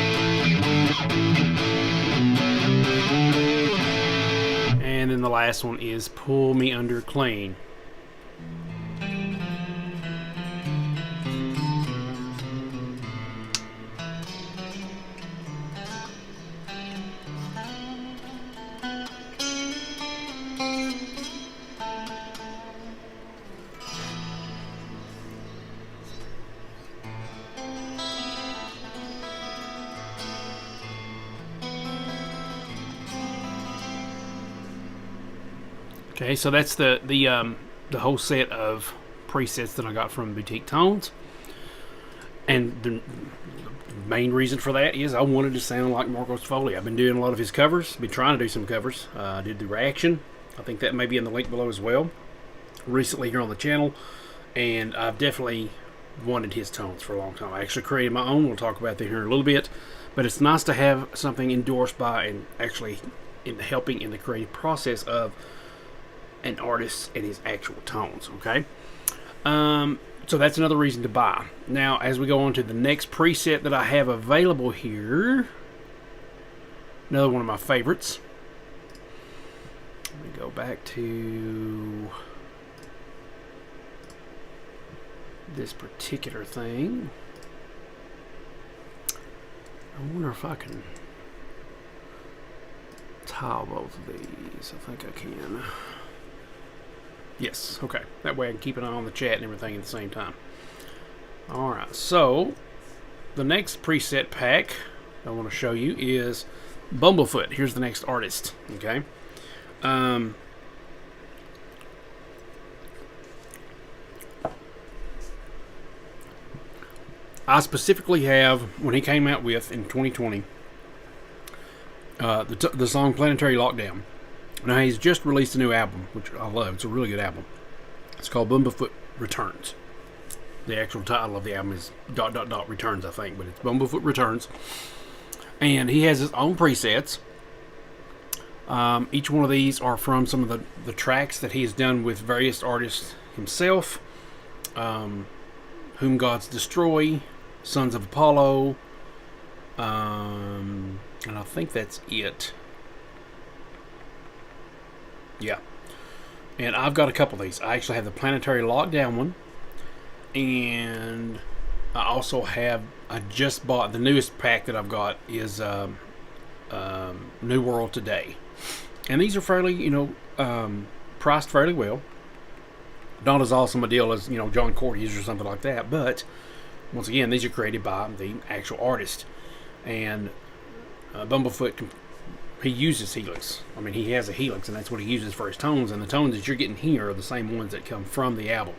And then the last one is Pull Me Under Clean. Okay, so that's the whole set of presets that I got from Boutique Tones, and the main reason for that is I wanted to sound like Marcos Foley. I've been doing a lot of his covers, been trying to do some covers. I did the Reaction. I think that may be in the link below as well, recently here on the channel, and I've definitely wanted his tones for a long time. I actually created my own. We'll talk about that here in a little bit, but it's nice to have something endorsed by and actually helping in the creative process of an artist and his actual tones. Okay, so that's another reason to buy. Now, as we go on to the next preset that I have available here, another one of my favorites. Let me go back to this particular thing. I wonder if I can tile both of these. I think I can. Yes, okay. That way I can keep an eye on the chat and everything at the same time. Alright, so the next preset pack I want to show you is Bumblefoot. Here's the next artist. Okay. I specifically have, when he came out with in 2020, the song Planetary Lockdown. Now, he's just released a new album, which I love. It's a really good album. It's called Bumblefoot Returns. The actual title of the album is ... Returns, I think, but it's Bumblefoot Returns. And he has his own presets. Each one of these are from some of the tracks that he has done with various artists himself. Whom Gods Destroy, Sons of Apollo, and I think that's it. Yeah. And I've got a couple of these. I actually have the Planetary Lockdown one. And I also have, I just bought, the newest pack that I've got is New World Today. And these are fairly, priced fairly well. Not as awesome a deal as, John Cordy's or something like that. But, once again, these are created by the actual artist. And Bumblefoot, he uses Helix. I mean, he has a Helix, and that's what he uses for his tones. And the tones that you're getting here are the same ones that come from the album.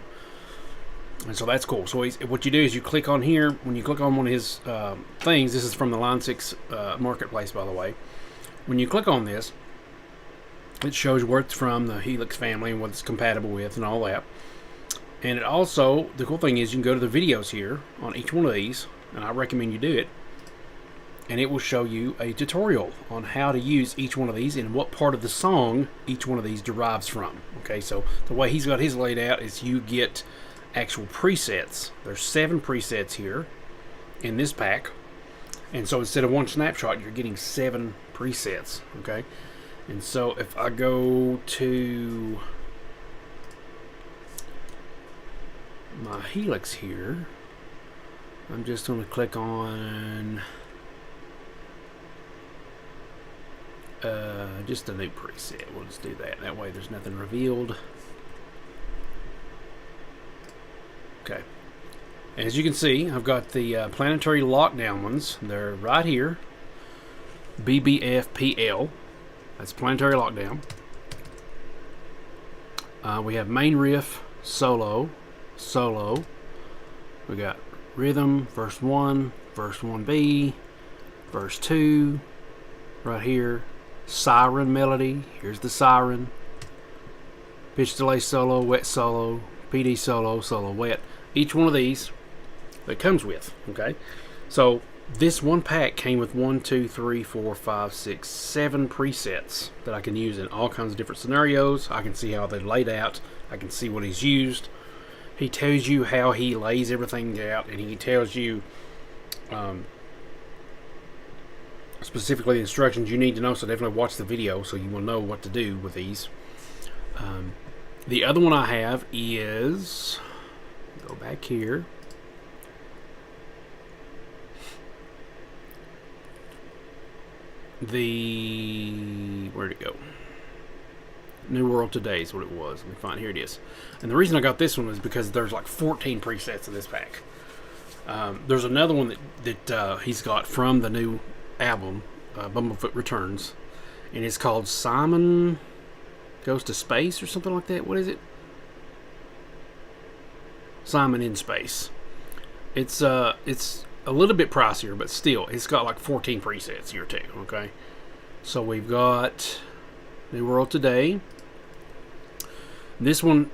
And so that's cool. So what you do is you click on here. When you click on one of his things, this is from the Line 6 Marketplace, by the way. When you click on this, it shows where it's from, the Helix family, and what it's compatible with, and all that. And it also, the cool thing is you can go to the videos here on each one of these, and I recommend you do it. And it will show you a tutorial on how to use each one of these and what part of the song each one of these derives from. Okay, so the way he's got his laid out is you get actual presets. There's 7 presets here in this pack. And so instead of one snapshot, you're getting 7 presets. Okay, and so if I go to my Helix here, I'm just going to click on just a new preset. We'll just do that. That way there's nothing revealed. Okay. As you can see, I've got the planetary lockdown ones. They're right here. BBFPL. That's planetary lockdown. We have main riff, solo, solo. We got rhythm, verse 1, verse 1B, verse 2, right here. Siren melody. Here's the siren. Pitch delay solo, wet solo, PD solo, solo wet. Each one of these that comes with, okay? So this one pack came with 1, 2, 3, 4, 5, 6, 7 presets that I can use in all kinds of different scenarios. I can see how they're laid out. I can see what he's used. He tells you how he lays everything out, and he tells you specifically the instructions you need to know. So definitely watch the video so you will know what to do with these. The other one I have is, go back here. Where'd it go? New World Today is what it was. Let me find, here it is. And the reason I got this one is because there's like 14 presets in this pack. There's another one that he's got from the new album, Bumblefoot Returns, and it's called Simon Goes to Space or something like that. What is it? Simon in Space. It's a little bit pricier, but still, it's got like 14 presets here too, okay? So we've got New World Today. This one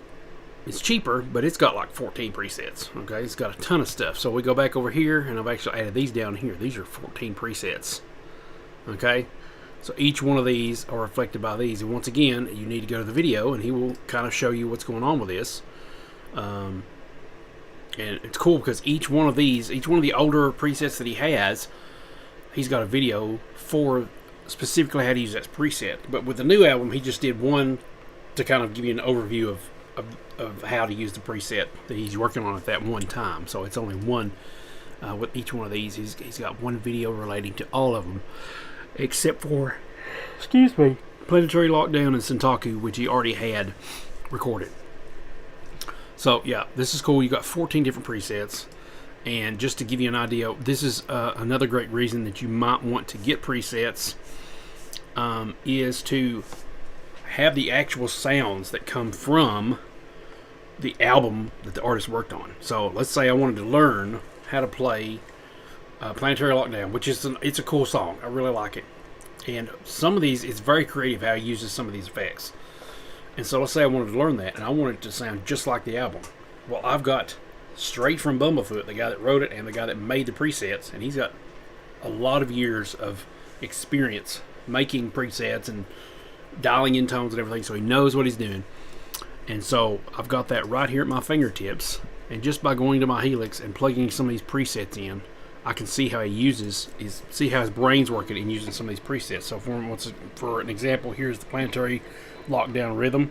is cheaper, but it's got like 14 presets, okay? It's got a ton of stuff. So we go back over here, and I've actually added these down here. These are 14 presets, okay? So each one of these are reflected by these. And once again, you need to go to the video, and he will kind of show you what's going on with this. And it's cool because each one of the older presets that he has, he's got a video for specifically how to use that preset. But with the new album, he just did one to kind of give you an overview of how to use the preset that he's working on at that one time. So it's only one with each one of these. He's got one video relating to all of them, except for, excuse me, Planetary Lockdown and Sentaku, which he already had recorded. So yeah, this is cool. You got 14 different presets, and just to give you an idea, this is another great reason that you might want to get presets, is to have the actual sounds that come from the album that the artist worked on. So let's say I wanted to learn how to play Planetary Lockdown, which is it's a cool song. I really like it, and some of these, it's very creative how he uses some of these effects. And so let's say I wanted to learn that, and I want it to sound just like the album. Well, I've got straight from Bumblefoot, the guy that wrote it and the guy that made the presets, and he's got a lot of years of experience making presets and dialing in tones and everything, so he knows what he's doing. And so I've got that right here at my fingertips, and just by going to my Helix and plugging some of these presets in, I can see how he see how his brain's working and using some of these presets. So for an example, here's the Planetary Lockdown rhythm.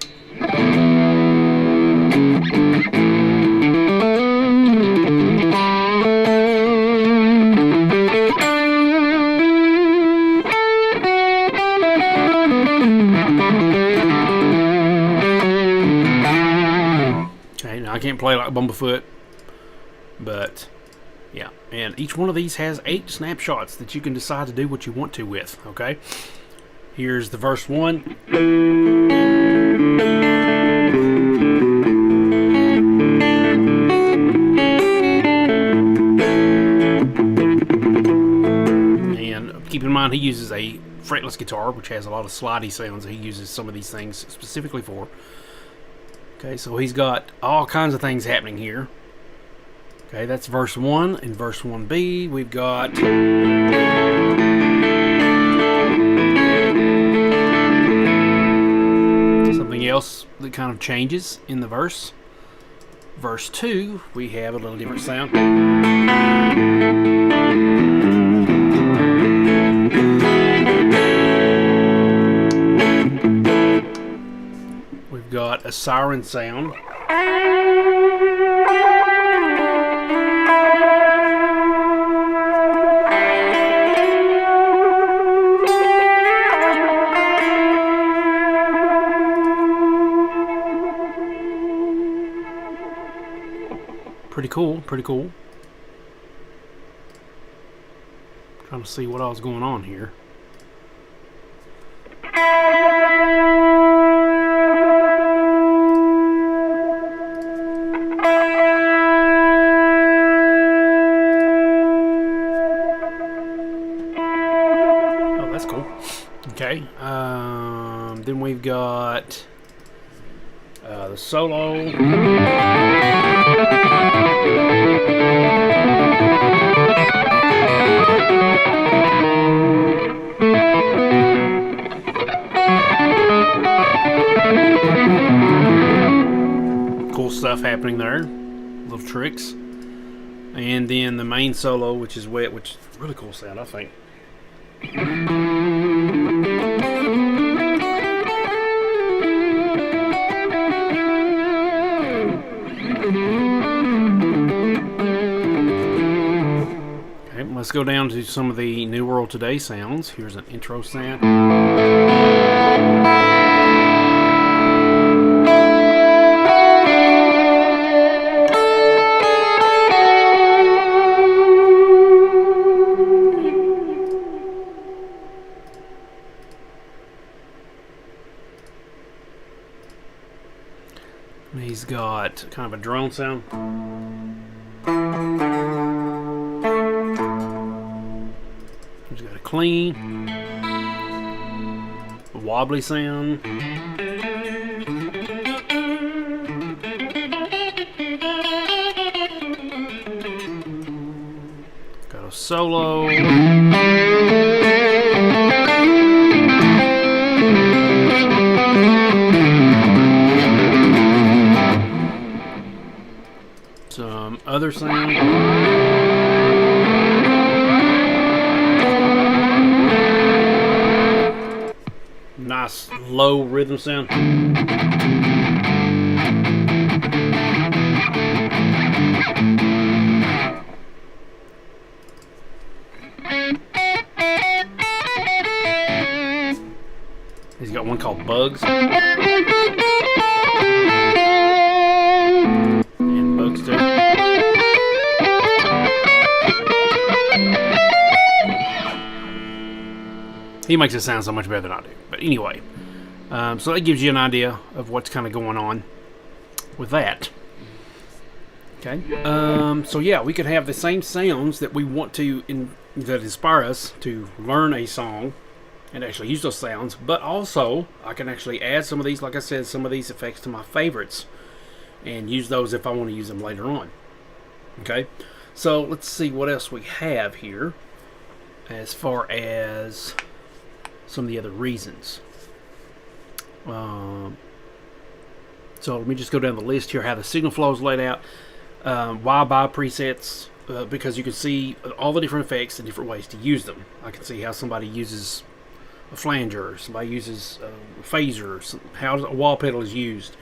Okay, now I can't play like Bumblefoot, but yeah, and each one of these has 8 snapshots that you can decide to do what you want to with, okay? Here's the verse 1. And keep in mind, he uses a fretless guitar, which has a lot of slidey sounds that he uses some of these things specifically for. Okay, so he's got all kinds of things happening here. Okay, that's verse 1. And verse 1B, we've got something else that kind of changes in the verse. Verse 2, we have a little different sound. We've got a siren sound. Pretty pretty cool, pretty cool. Trying to see what else is going on here. Oh, that's cool. Okay. Then we've got the solo. Cool stuff happening there. Little tricks. And then the main solo, which is wet, which is a really cool sound, I think. Let's go down to some of the New World Today sounds. Here's an intro sound. And he's got kind of a drone sound. He's got a clean, a wobbly sound. Got a solo. Some other sound. Nice low rhythm sound. He's got one called Bugs. And Bugs too. He makes it sound so much better than I do. But anyway, so that gives you an idea of what's kind of going on with that. Okay. So yeah, we could have the same sounds that we want to, that inspire us to learn a song and actually use those sounds. But also, I can actually add some of these, like I said, some of these effects to my favorites and use those if I want to use them later on. Okay. So let's see what else we have here as far as some of the other reasons. So let me just go down the list here, how the signal flow is laid out. Why buy presets? Because you can see all the different effects and different ways to use them. I can see how somebody uses a flanger, somebody uses a phaser, how a wall pedal is used,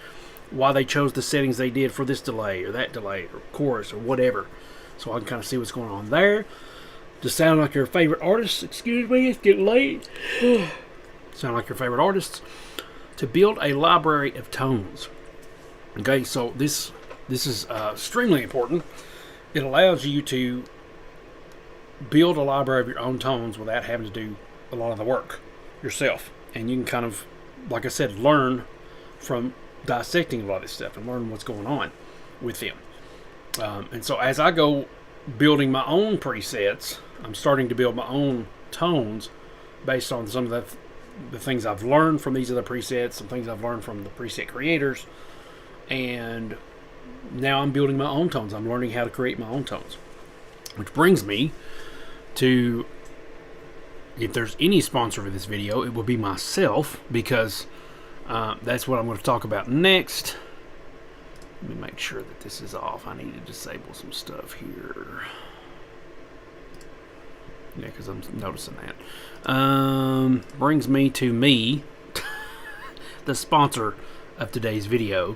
why they chose the settings they did for this delay or that delay or chorus or whatever. So I can kind of see what's going on there. To sound like your favorite artists, excuse me, it's getting late. Sound like your favorite artists. To build a library of tones. Okay, so this is extremely important. It allows you to build a library of your own tones without having to do a lot of the work yourself. And you can kind of, like I said, learn from dissecting a lot of this stuff and learn what's going on with them. And so as I go building my own presets, I'm starting to build my own tones based on some of the things I've learned from these other presets, some things I've learned from the preset creators, and now I'm building my own tones. I'm learning how to create my own tones, which brings me to, if there's any sponsor for this video, it will be myself, because that's what I'm going to talk about next. Let me make sure that this is off. I need to disable some stuff here. Yeah, because I'm noticing that. Brings me to me, the sponsor of today's video.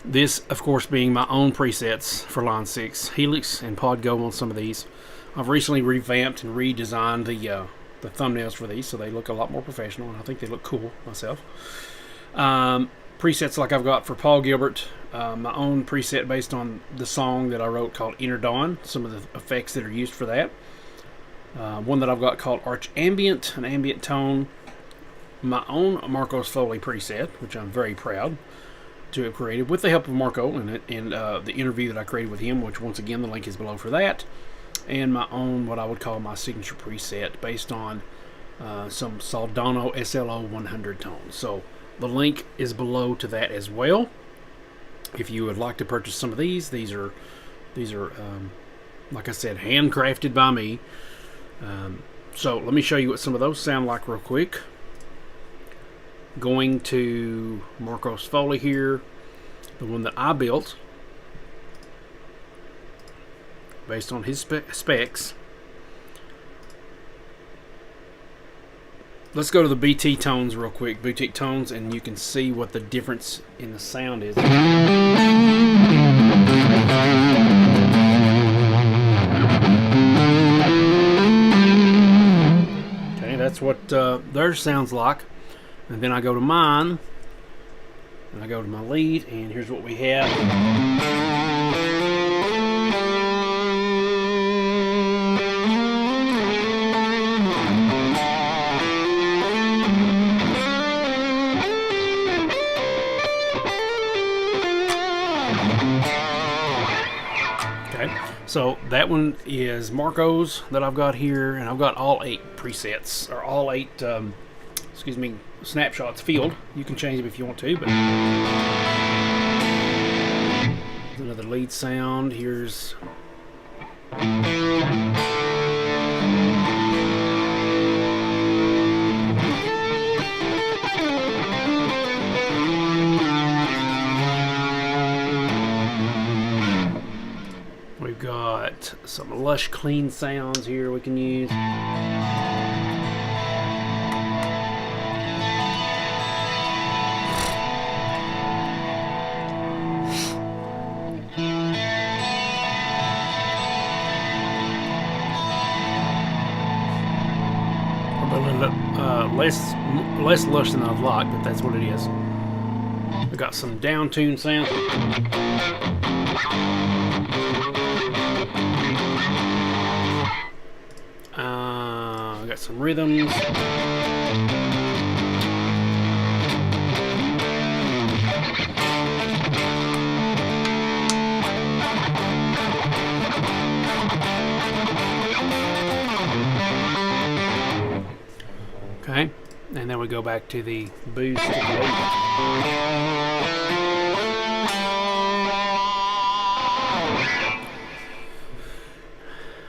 This, of course, being my own presets for Line 6, Helix and Pod Go on some of these. I've recently revamped and redesigned the thumbnails for these, so they look a lot more professional, and I think they look cool myself. presets like I've got for Paul Gilbert, my own preset based on the song that I wrote called Inner Dawn, some of the effects that are used for that. One that I've got called Arch Ambient, an ambient tone. My own Marcos Foley preset, which I'm very proud to have created with the help of Marco and the interview that I created with him, which once again the link is below for that. And my own, what I would call my signature preset based on some Soldano SLO 100 tones. So the link is below to that as well. If you would like to purchase some of these are like I said, handcrafted by me. So let me show you what some of those sound like real quick. Going to Marcos Foley here, the one that I built based on his specs. Let's go to the BT tones real quick, boutique tones, and you can see what the difference in the sound is. Okay, that's what theirs sounds like. And then I go to mine, and I go to my lead, and here's what we have. Okay, so that one is Marco's that I've got here, and I've got all 8 presets, or all 8, excuse me, snapshots field. You can change them if you want to, but there's another lead sound. Here's we've got some lush clean sounds here we can use. Less lush than I'd like, but that's what it is. I got some down tune sound. I got some rhythms. Okay, and then we go back to the boost.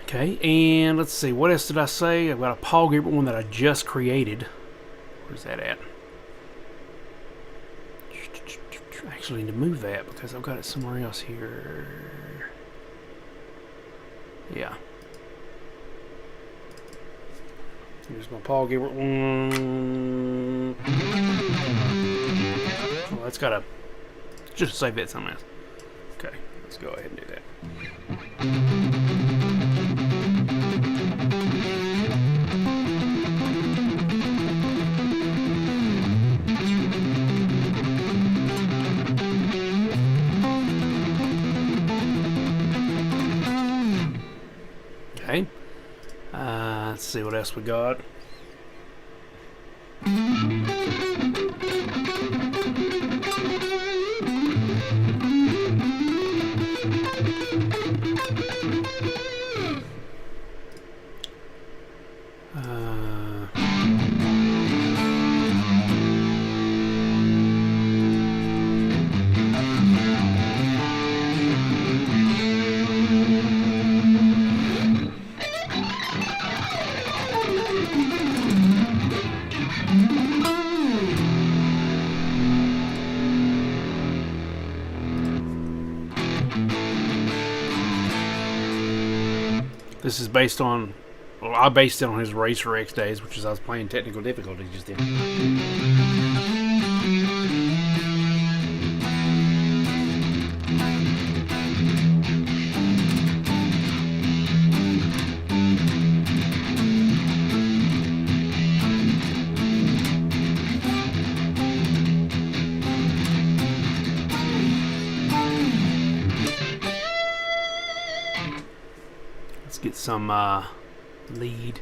Okay, and let's see, what else did I say? I've got a Paul Gilbert one that I just created. Where's that at? I actually need to move that because I've got it somewhere else here. Yeah. Here's my Paul Gilbert one. Well, that's got to just save that somewhere else. Okay, let's go ahead and do that. Okay. Let's see what else we got. This is based on, well, I based it on his Racer X days, which is I was playing technical difficulties just then. some lead.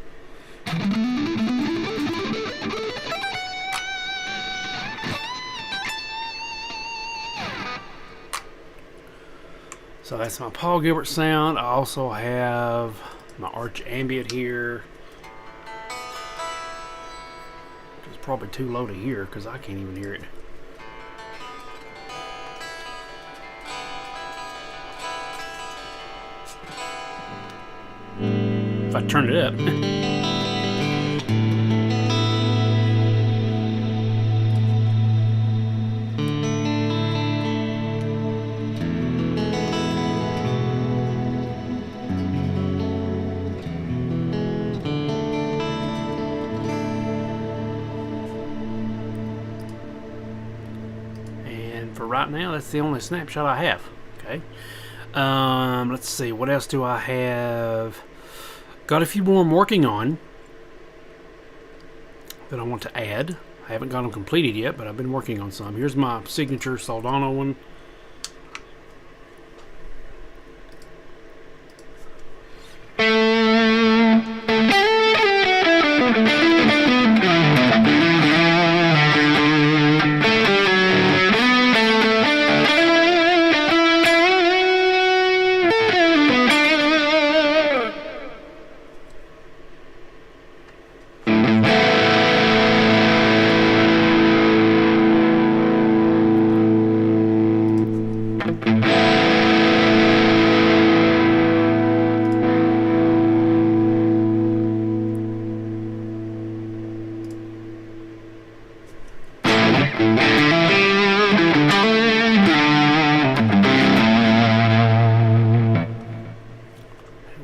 So that's my Paul Gilbert sound. I also have my Arch Ambient here. It's probably too low to hear because I can't even hear it. If I turn it up. And for right now, that's the only snapshot I have. Okay. Let's see, what else do I have? Got a few more I'm working on that I want to add. I haven't got them completed yet, but I've been working on some. Here's my signature Soldano one.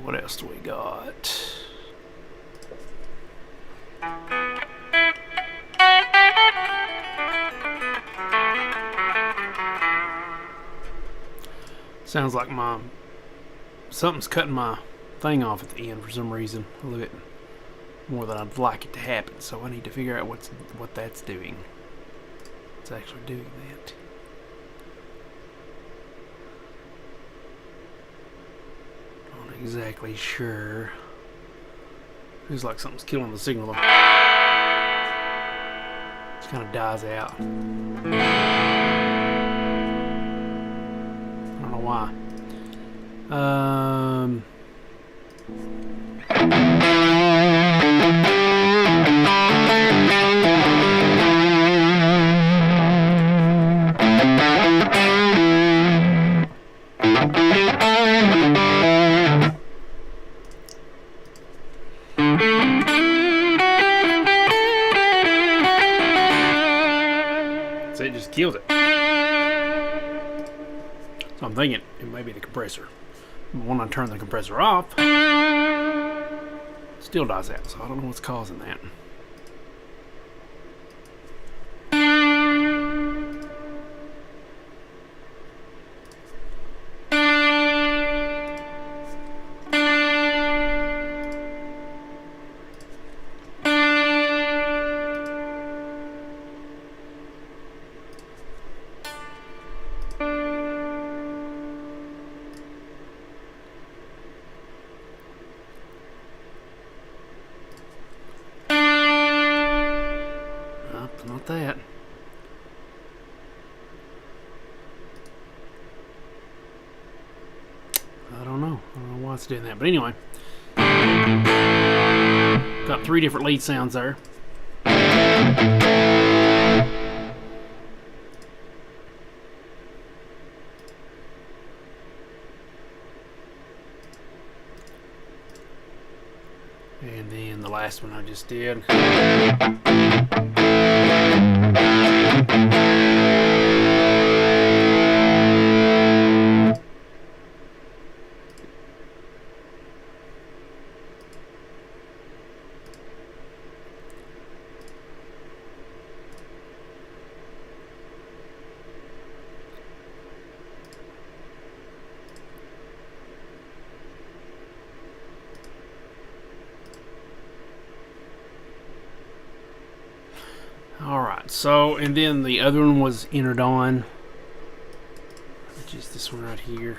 What else do we got? Sounds like something's cutting my thing off at the end for some reason. A little bit more than I'd like it to happen, so I need to figure out what that's doing. It's actually doing that. Not exactly sure. Feels like something's killing the signal. It just kind of dies out. I don't know why. So it just kills it. So I'm thinking it may be the compressor. When I turn the compressor off, it still dies out. So I don't know what's causing that. Not that. I don't know why it's doing that, but anyway, got 3 different lead sounds there. And then the last one I just did. Alright, so, and then the other one was entered on, which is this one right here.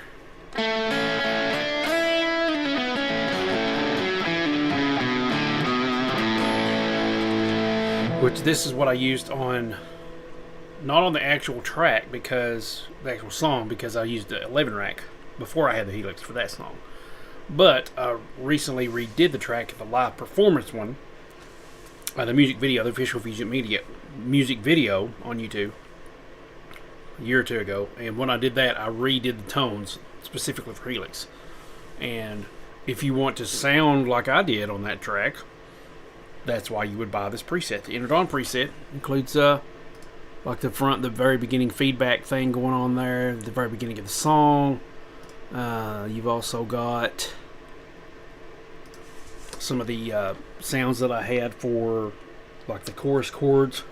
which this is what I used on, not on the actual track, because the actual song, because I used the 11 rack before I had the Helix for that song. But I recently redid the track, the live performance one, the music video, the official music video on YouTube a year or two ago. And when I did that, I redid the tones specifically for Helix. And if you want to sound like I did on that track, that's why you would buy this preset. The Entered On preset includes like the very beginning feedback thing going on there, the very beginning of the song. You've also got some of the sounds that I had for like the chorus chords.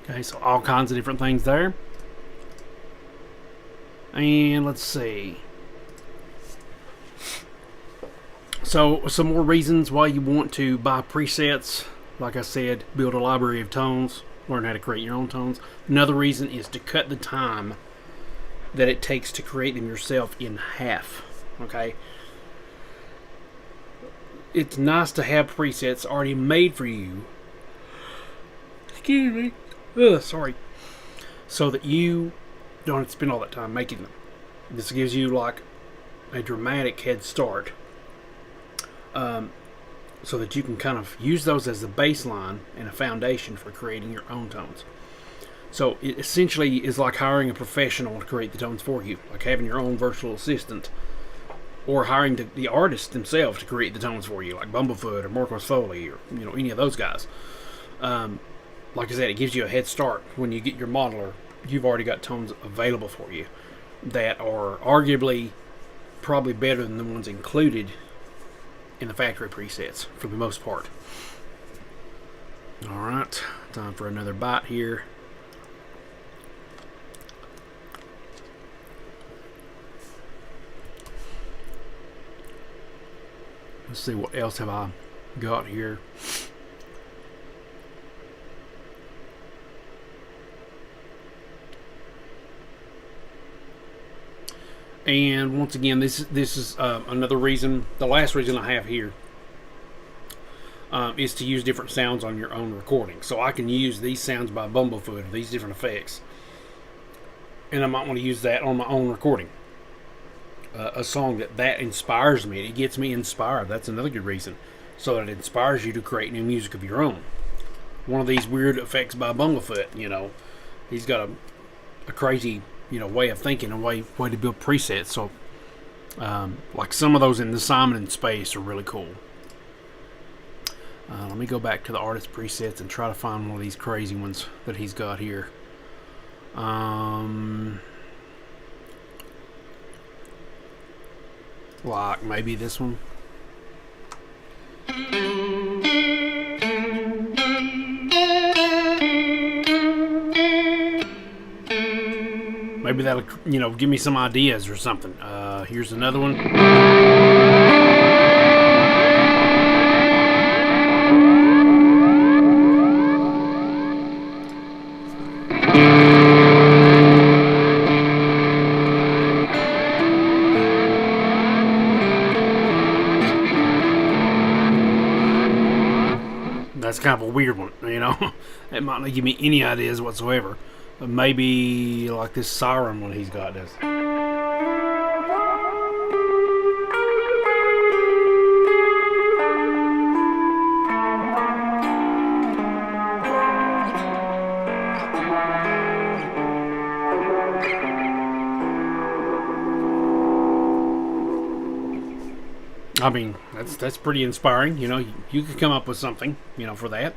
Okay, so all kinds of different things there. And let's see. So some more reasons why you want to buy presets. Like I said, build a library of tones, learn how to create your own tones. Another reason is to cut the time that it takes to create them yourself in half. Okay, it's nice to have presets already made for you. Excuse me. Sorry. So that you don't have to spend all that time making them. This gives you like a dramatic head start, so that you can kind of use those as the baseline and a foundation for creating your own tones. So it essentially is like hiring a professional to create the tones for you, like having your own virtual assistant, or hiring the artists themselves to create the tones for you, like Bumblefoot or Marcos Foley, or any of those guys. Like I said, it gives you a head start. When you get your modeler, you've already got tones available for you that are arguably probably better than the ones included in the factory presets for the most part. Alright, time for another bite here. Let's see, what else have I got here. And once again, this is another reason. The last reason I have here is to use different sounds on your own recording. So I can use these sounds by Bumblefoot, these different effects, and I might want to use that on my own recording. A song that inspires me. It gets me inspired. That's another good reason. So that it inspires you to create new music of your own. One of these weird effects by Bumblefoot, he's got a crazy way of thinking, a way to build presets. So like some of those in the Simon and Space are really cool. Let me go back to the artist presets and try to find one of these crazy ones that he's got here. Like maybe this one. Maybe that'll, give me some ideas or something. Here's another one. That's kind of a weird one, It might not give me any ideas whatsoever. But maybe like this siren one he's got does. I mean, that's pretty inspiring. You could come up with something, for that.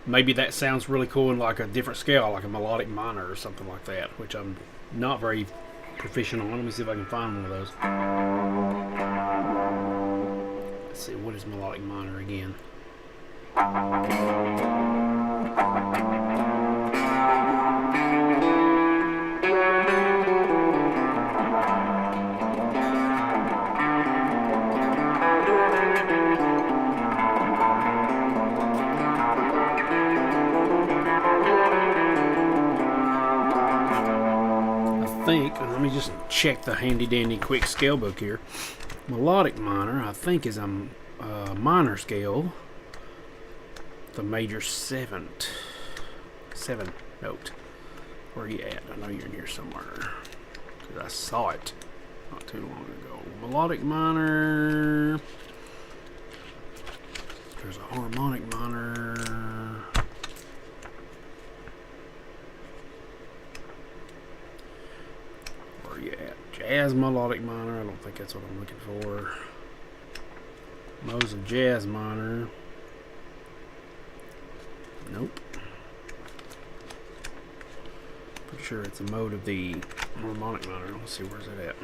Maybe that sounds really cool in like a different scale, like a melodic minor or something like that, which I'm not very proficient on. Let me see if I can find one of those. Let's see, what is melodic minor again? Let me just check the handy dandy quick scale book here. Melodic minor, I think, is a minor scale, the major seven note. Where are you at? I know you're in here somewhere, because I saw it not too long ago. Melodic minor. There's a harmonic minor. Jazz melodic minor. I don't think that's what I'm looking for. Modes of jazz minor. Nope. Pretty sure it's a mode of the harmonic minor. Let's see, where's it at?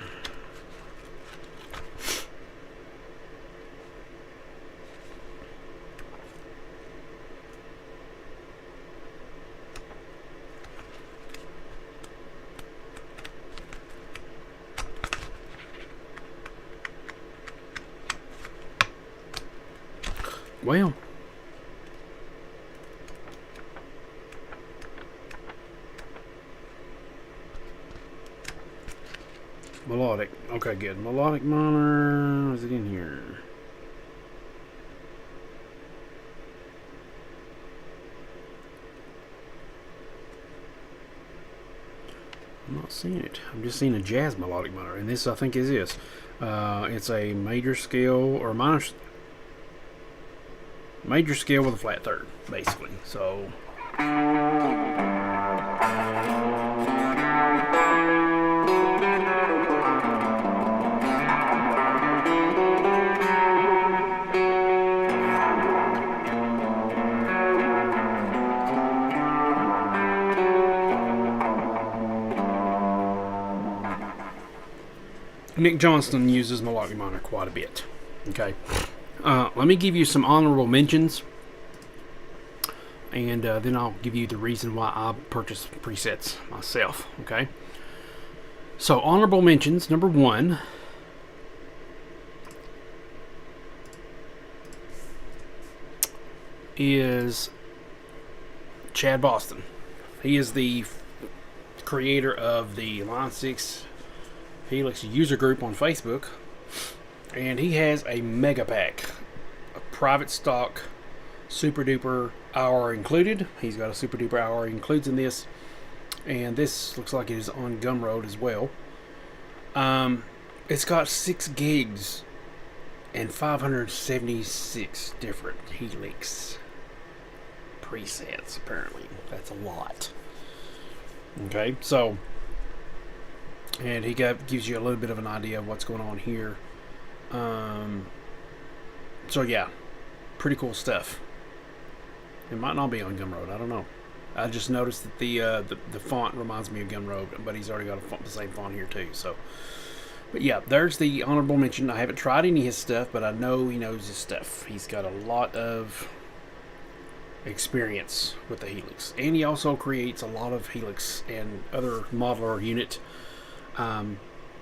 Well, melodic. Okay, good. Melodic minor. Is it in here? I'm not seeing it. I'm just seeing a jazz melodic minor, and this I think is this. It's a major scale or minor. Major scale with a flat third, basically. So Nick Johnston uses melodic minor quite a bit. Okay. Let me give you some honorable mentions, and then I'll give you the reason why I purchased presets myself. Okay. So honorable mentions. Number 1 is Chad Boston. He is the creator of the Line 6 Helix user group on Facebook. And he has a mega pack, a private stock, super duper hour included. He's got a super duper hour includes in this, and this looks like it is on Gumroad as well. It's got 6 gigs and 576 different Helix presets. Apparently, that's a lot. Okay, so, and he gives you a little bit of an idea of what's going on here. So yeah, pretty cool stuff. It might not be on Gumroad. I don't know. I just noticed that the font reminds me of Gumroad, but he's already got the same font here too. So, but yeah, there's the honorable mention. I haven't tried any of his stuff, but I know he knows his stuff. He's got a lot of experience with the Helix, and he also creates a lot of Helix and other modeler unit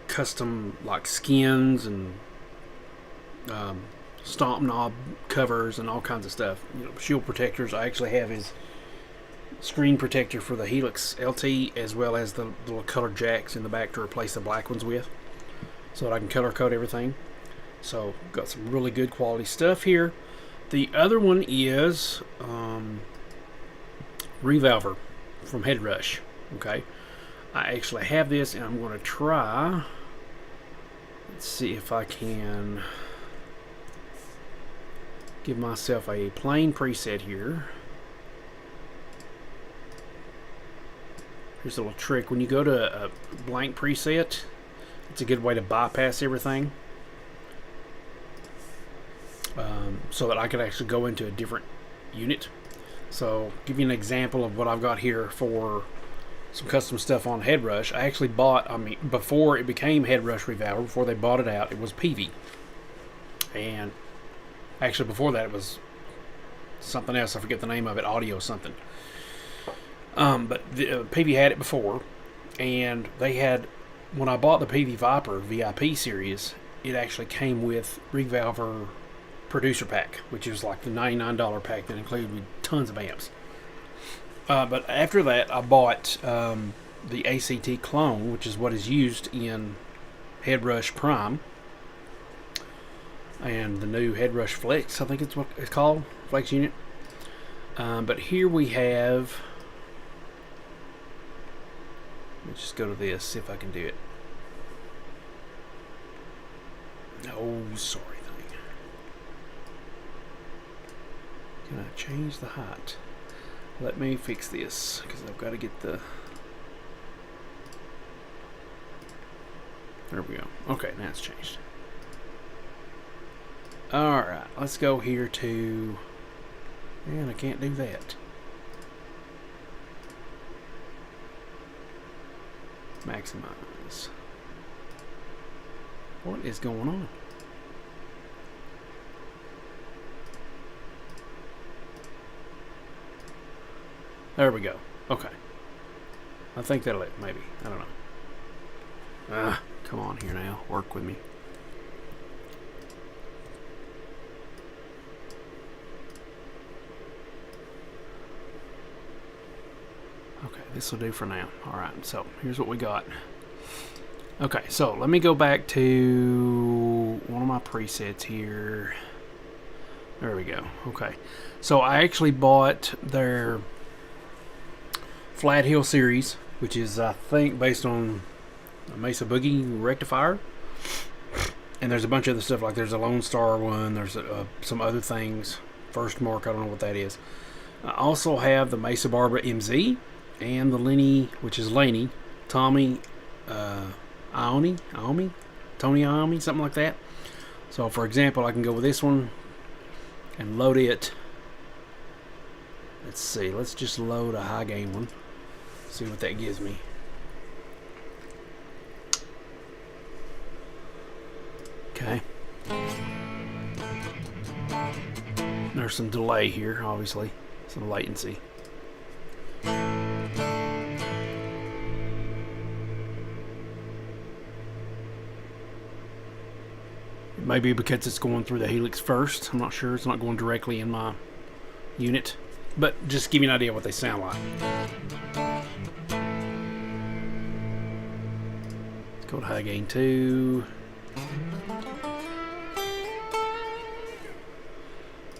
custom like skins and stomp knob covers and all kinds of stuff. You know, shield protectors. I actually have his screen protector for the Helix LT, as well as the little color jacks in the back to replace the black ones with, so that I can color code everything. So got some really good quality stuff here. The other one is Revolver from Headrush. Okay, I actually have this, and I'm going to try. Let's see if I can give myself a plain preset here. Here's a little trick. When you go to a blank preset, it's a good way to bypass everything, so that I could actually go into a different unit. So give you an example of what I've got here for some custom stuff on Headrush. I actually bought, before it became Headrush Revolver, before they bought it out, it was Peavey. And Actually, before that it was something else. I forget the name of it. Audio something. But the PV had it before, and they had, when I bought the PV Viper VIP series, it actually came with Revolver Producer Pack, which is like the $99 pack that included tons of amps. But after that, I bought the ACT clone, which is what is used in Headrush Prime, and the new Headrush Flex, I think it's what it's called, Flex unit. But here we have, let's just go to this, see if I can do it. Oh, sorry thing. Can I change the height? Let me fix this, because I've got to get the... There we go. Okay, now it's changed. Alright, let's go here to... Man, I can't do that. Maximize. What is going on? There we go. Okay. I think that'll it, maybe. I don't know. Come on here now. Work with me. Okay, this will do for now. Alright, so here's what we got. Okay, so let me go back to one of my presets here. There we go. Okay, so I actually bought their Flat Hill series, which is, I think, based on a Mesa Boogie rectifier. And there's a bunch of other stuff, like there's a Lone Star one, there's some other things. First Mark, I don't know what that is. I also have the Mesa Barbara MZ and the Lenny, which is Laney, Tommy Tony Iommi, something like that. So for example, I can go with this one and load it. Let's see, let's just load a high gain one. See what that gives me. Okay. There's some delay here, obviously. Some latency. Maybe because it's going through the Helix first. I'm not sure. It's not going directly in my unit. But just give you an idea what they sound like. Let's go to high gain 2.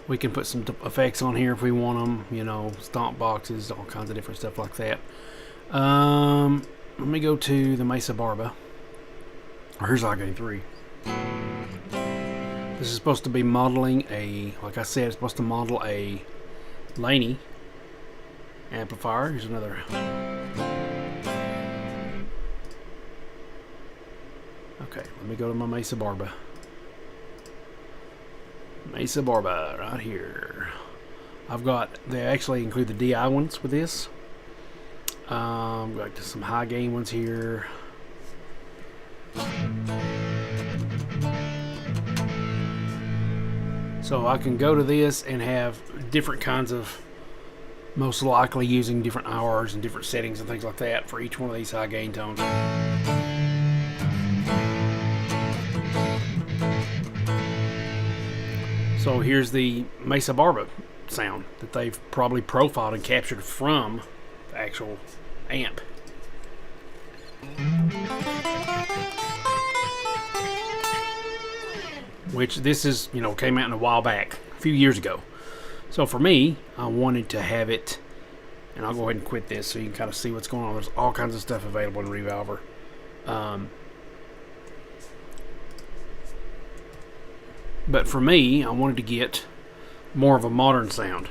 We can put some effects on here if we want them. You know, stomp boxes, all kinds of different stuff like that. Let me go to the Mesa Barbara. Oh, here's high gain 3. This is supposed to be modeling a, like I said, it's supposed to model a Laney amplifier. Here's another. Okay, let me go to my Mesa Barbara. Mesa Barbara right here. I've got, they actually include the DI ones with this. Got some high gain ones here. So I can go to this and have different kinds of, most likely using different hours and different settings and things like that for each one of these high gain tones. So here's the Mesa Barbara sound that they've probably profiled and captured from the actual amp. Which this is, you know, came out in a while back, a few years ago. So for me, I wanted to have it, and I'll go ahead and quit this so you can kind of see what's going on. There's all kinds of stuff available in Revolver. But for me, I wanted to get more of a modern sound,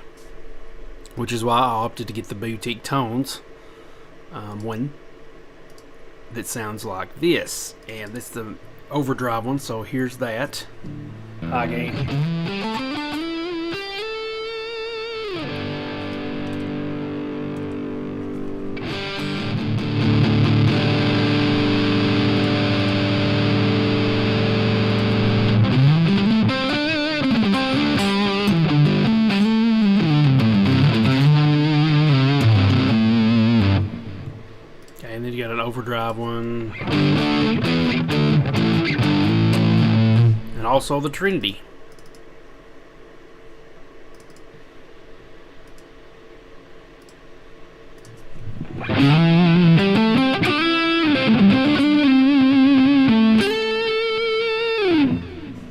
which is why I opted to get the boutique tones one that sounds like this. And this is the overdrive one, so here's that high gain. overdrive one. And also the Trinity.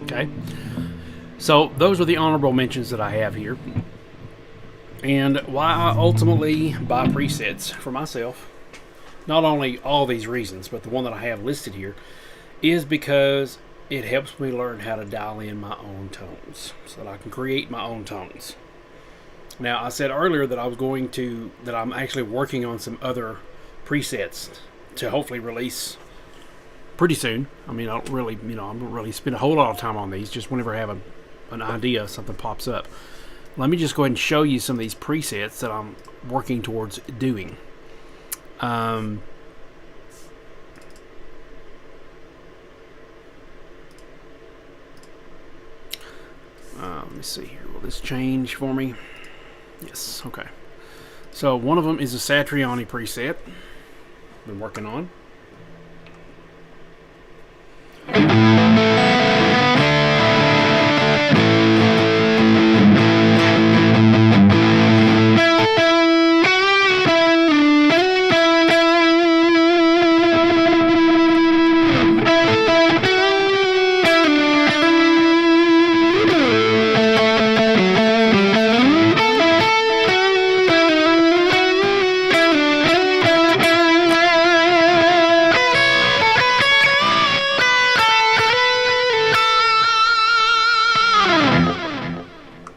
Okay. So those are the honorable mentions that I have here. And why I ultimately buy presets for myself, not only all these reasons, but the one that I have listed here, is because it helps me learn how to dial in my own tones so that I can create my own tones. Now, I said earlier that I'm actually working on some other presets to hopefully release pretty soon. I mean, I don't really spend a whole lot of time on these, just whenever I have an idea, something pops up. Let me just go ahead and show you some of these presets that I'm working towards doing. Let me see here. Will this change for me? Yes. Okay. So one of them is a Satriani preset. Been working on.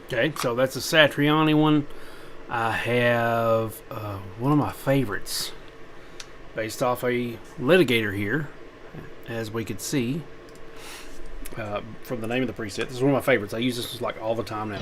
Okay, so that's a Satriani one. I have one of my favorites based off a litigator here, as we could see from the name of the preset. This is one of my favorites. I use this like all the time now.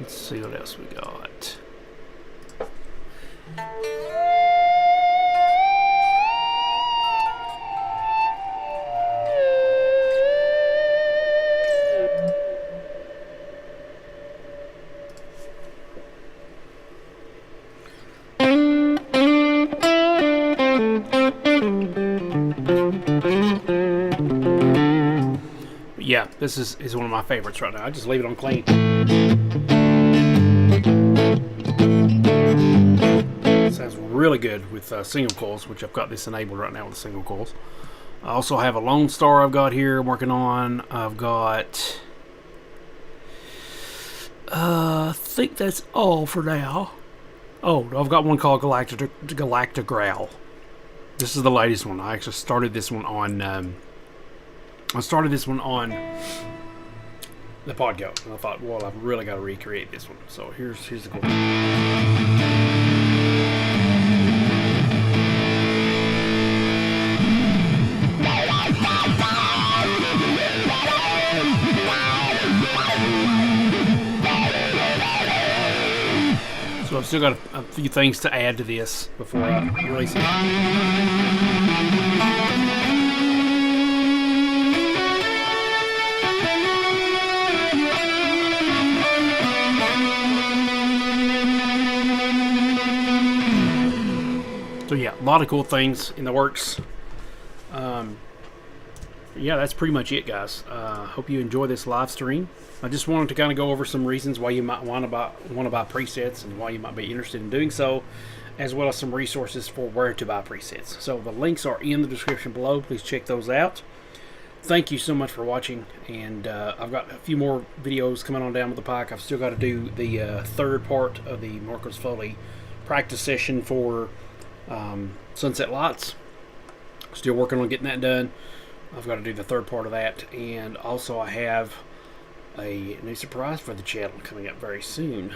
Let's see what else we got. But yeah, this is one of my favorites right now. I just leave it on clean. Sounds really good with single coils, which I've got this enabled right now with the single coils. I also have a Lone Star I've got here I'm working on. I've got I think that's all for now. Oh, I've got one called Galactic Growl. This is the latest one. I actually started this one on the Podgo, and I thought, well, I've really got to recreate this one. So here's the cool. So I've still got a few things to add to this before I release it. So yeah, a lot of cool things in the works. Yeah, that's pretty much it, guys. Hope you enjoy this live stream. I just wanted to kind of go over some reasons why you might want to buy presets and why you might be interested in doing so, as well as some resources for where to buy presets. So the links are in the description below. Please check those out. Thank you so much for watching, and I've got a few more videos coming on down with the pike. I've still got to do the third part of the Marcos Foley practice session for Sunset Lights. Still working on getting that done. I've got to do the third part of that, and also I have a new surprise for the channel coming up very soon.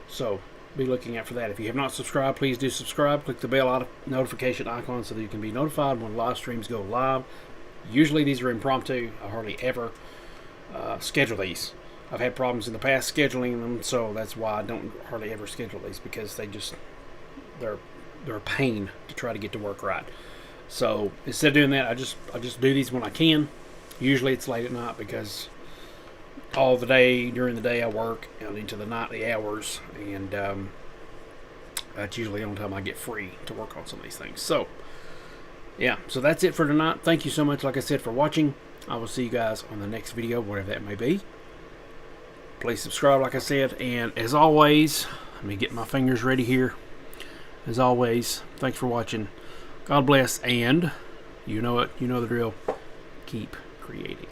So be looking out for that. If you have not subscribed, please do subscribe. Click the bell notification icon so that you can be notified when live streams go live. Usually these are impromptu. I hardly ever schedule these. I've had problems in the past scheduling them, so that's why I don't hardly ever schedule these, because they're a pain to try to get to work right. So instead of doing that, I just do these when I can. Usually it's late at night, because all the day during the day I work and into the nightly hours, and that's usually the only time I get free to work on some of these things. So yeah, so that's it for tonight. Thank you so much, like I said, for watching. I will see you guys on the next video, whatever that may be. Please subscribe, like I said, and as always, let me get my fingers ready here. As always, thanks for watching. God bless, and you know it, you know the drill. Keep creating.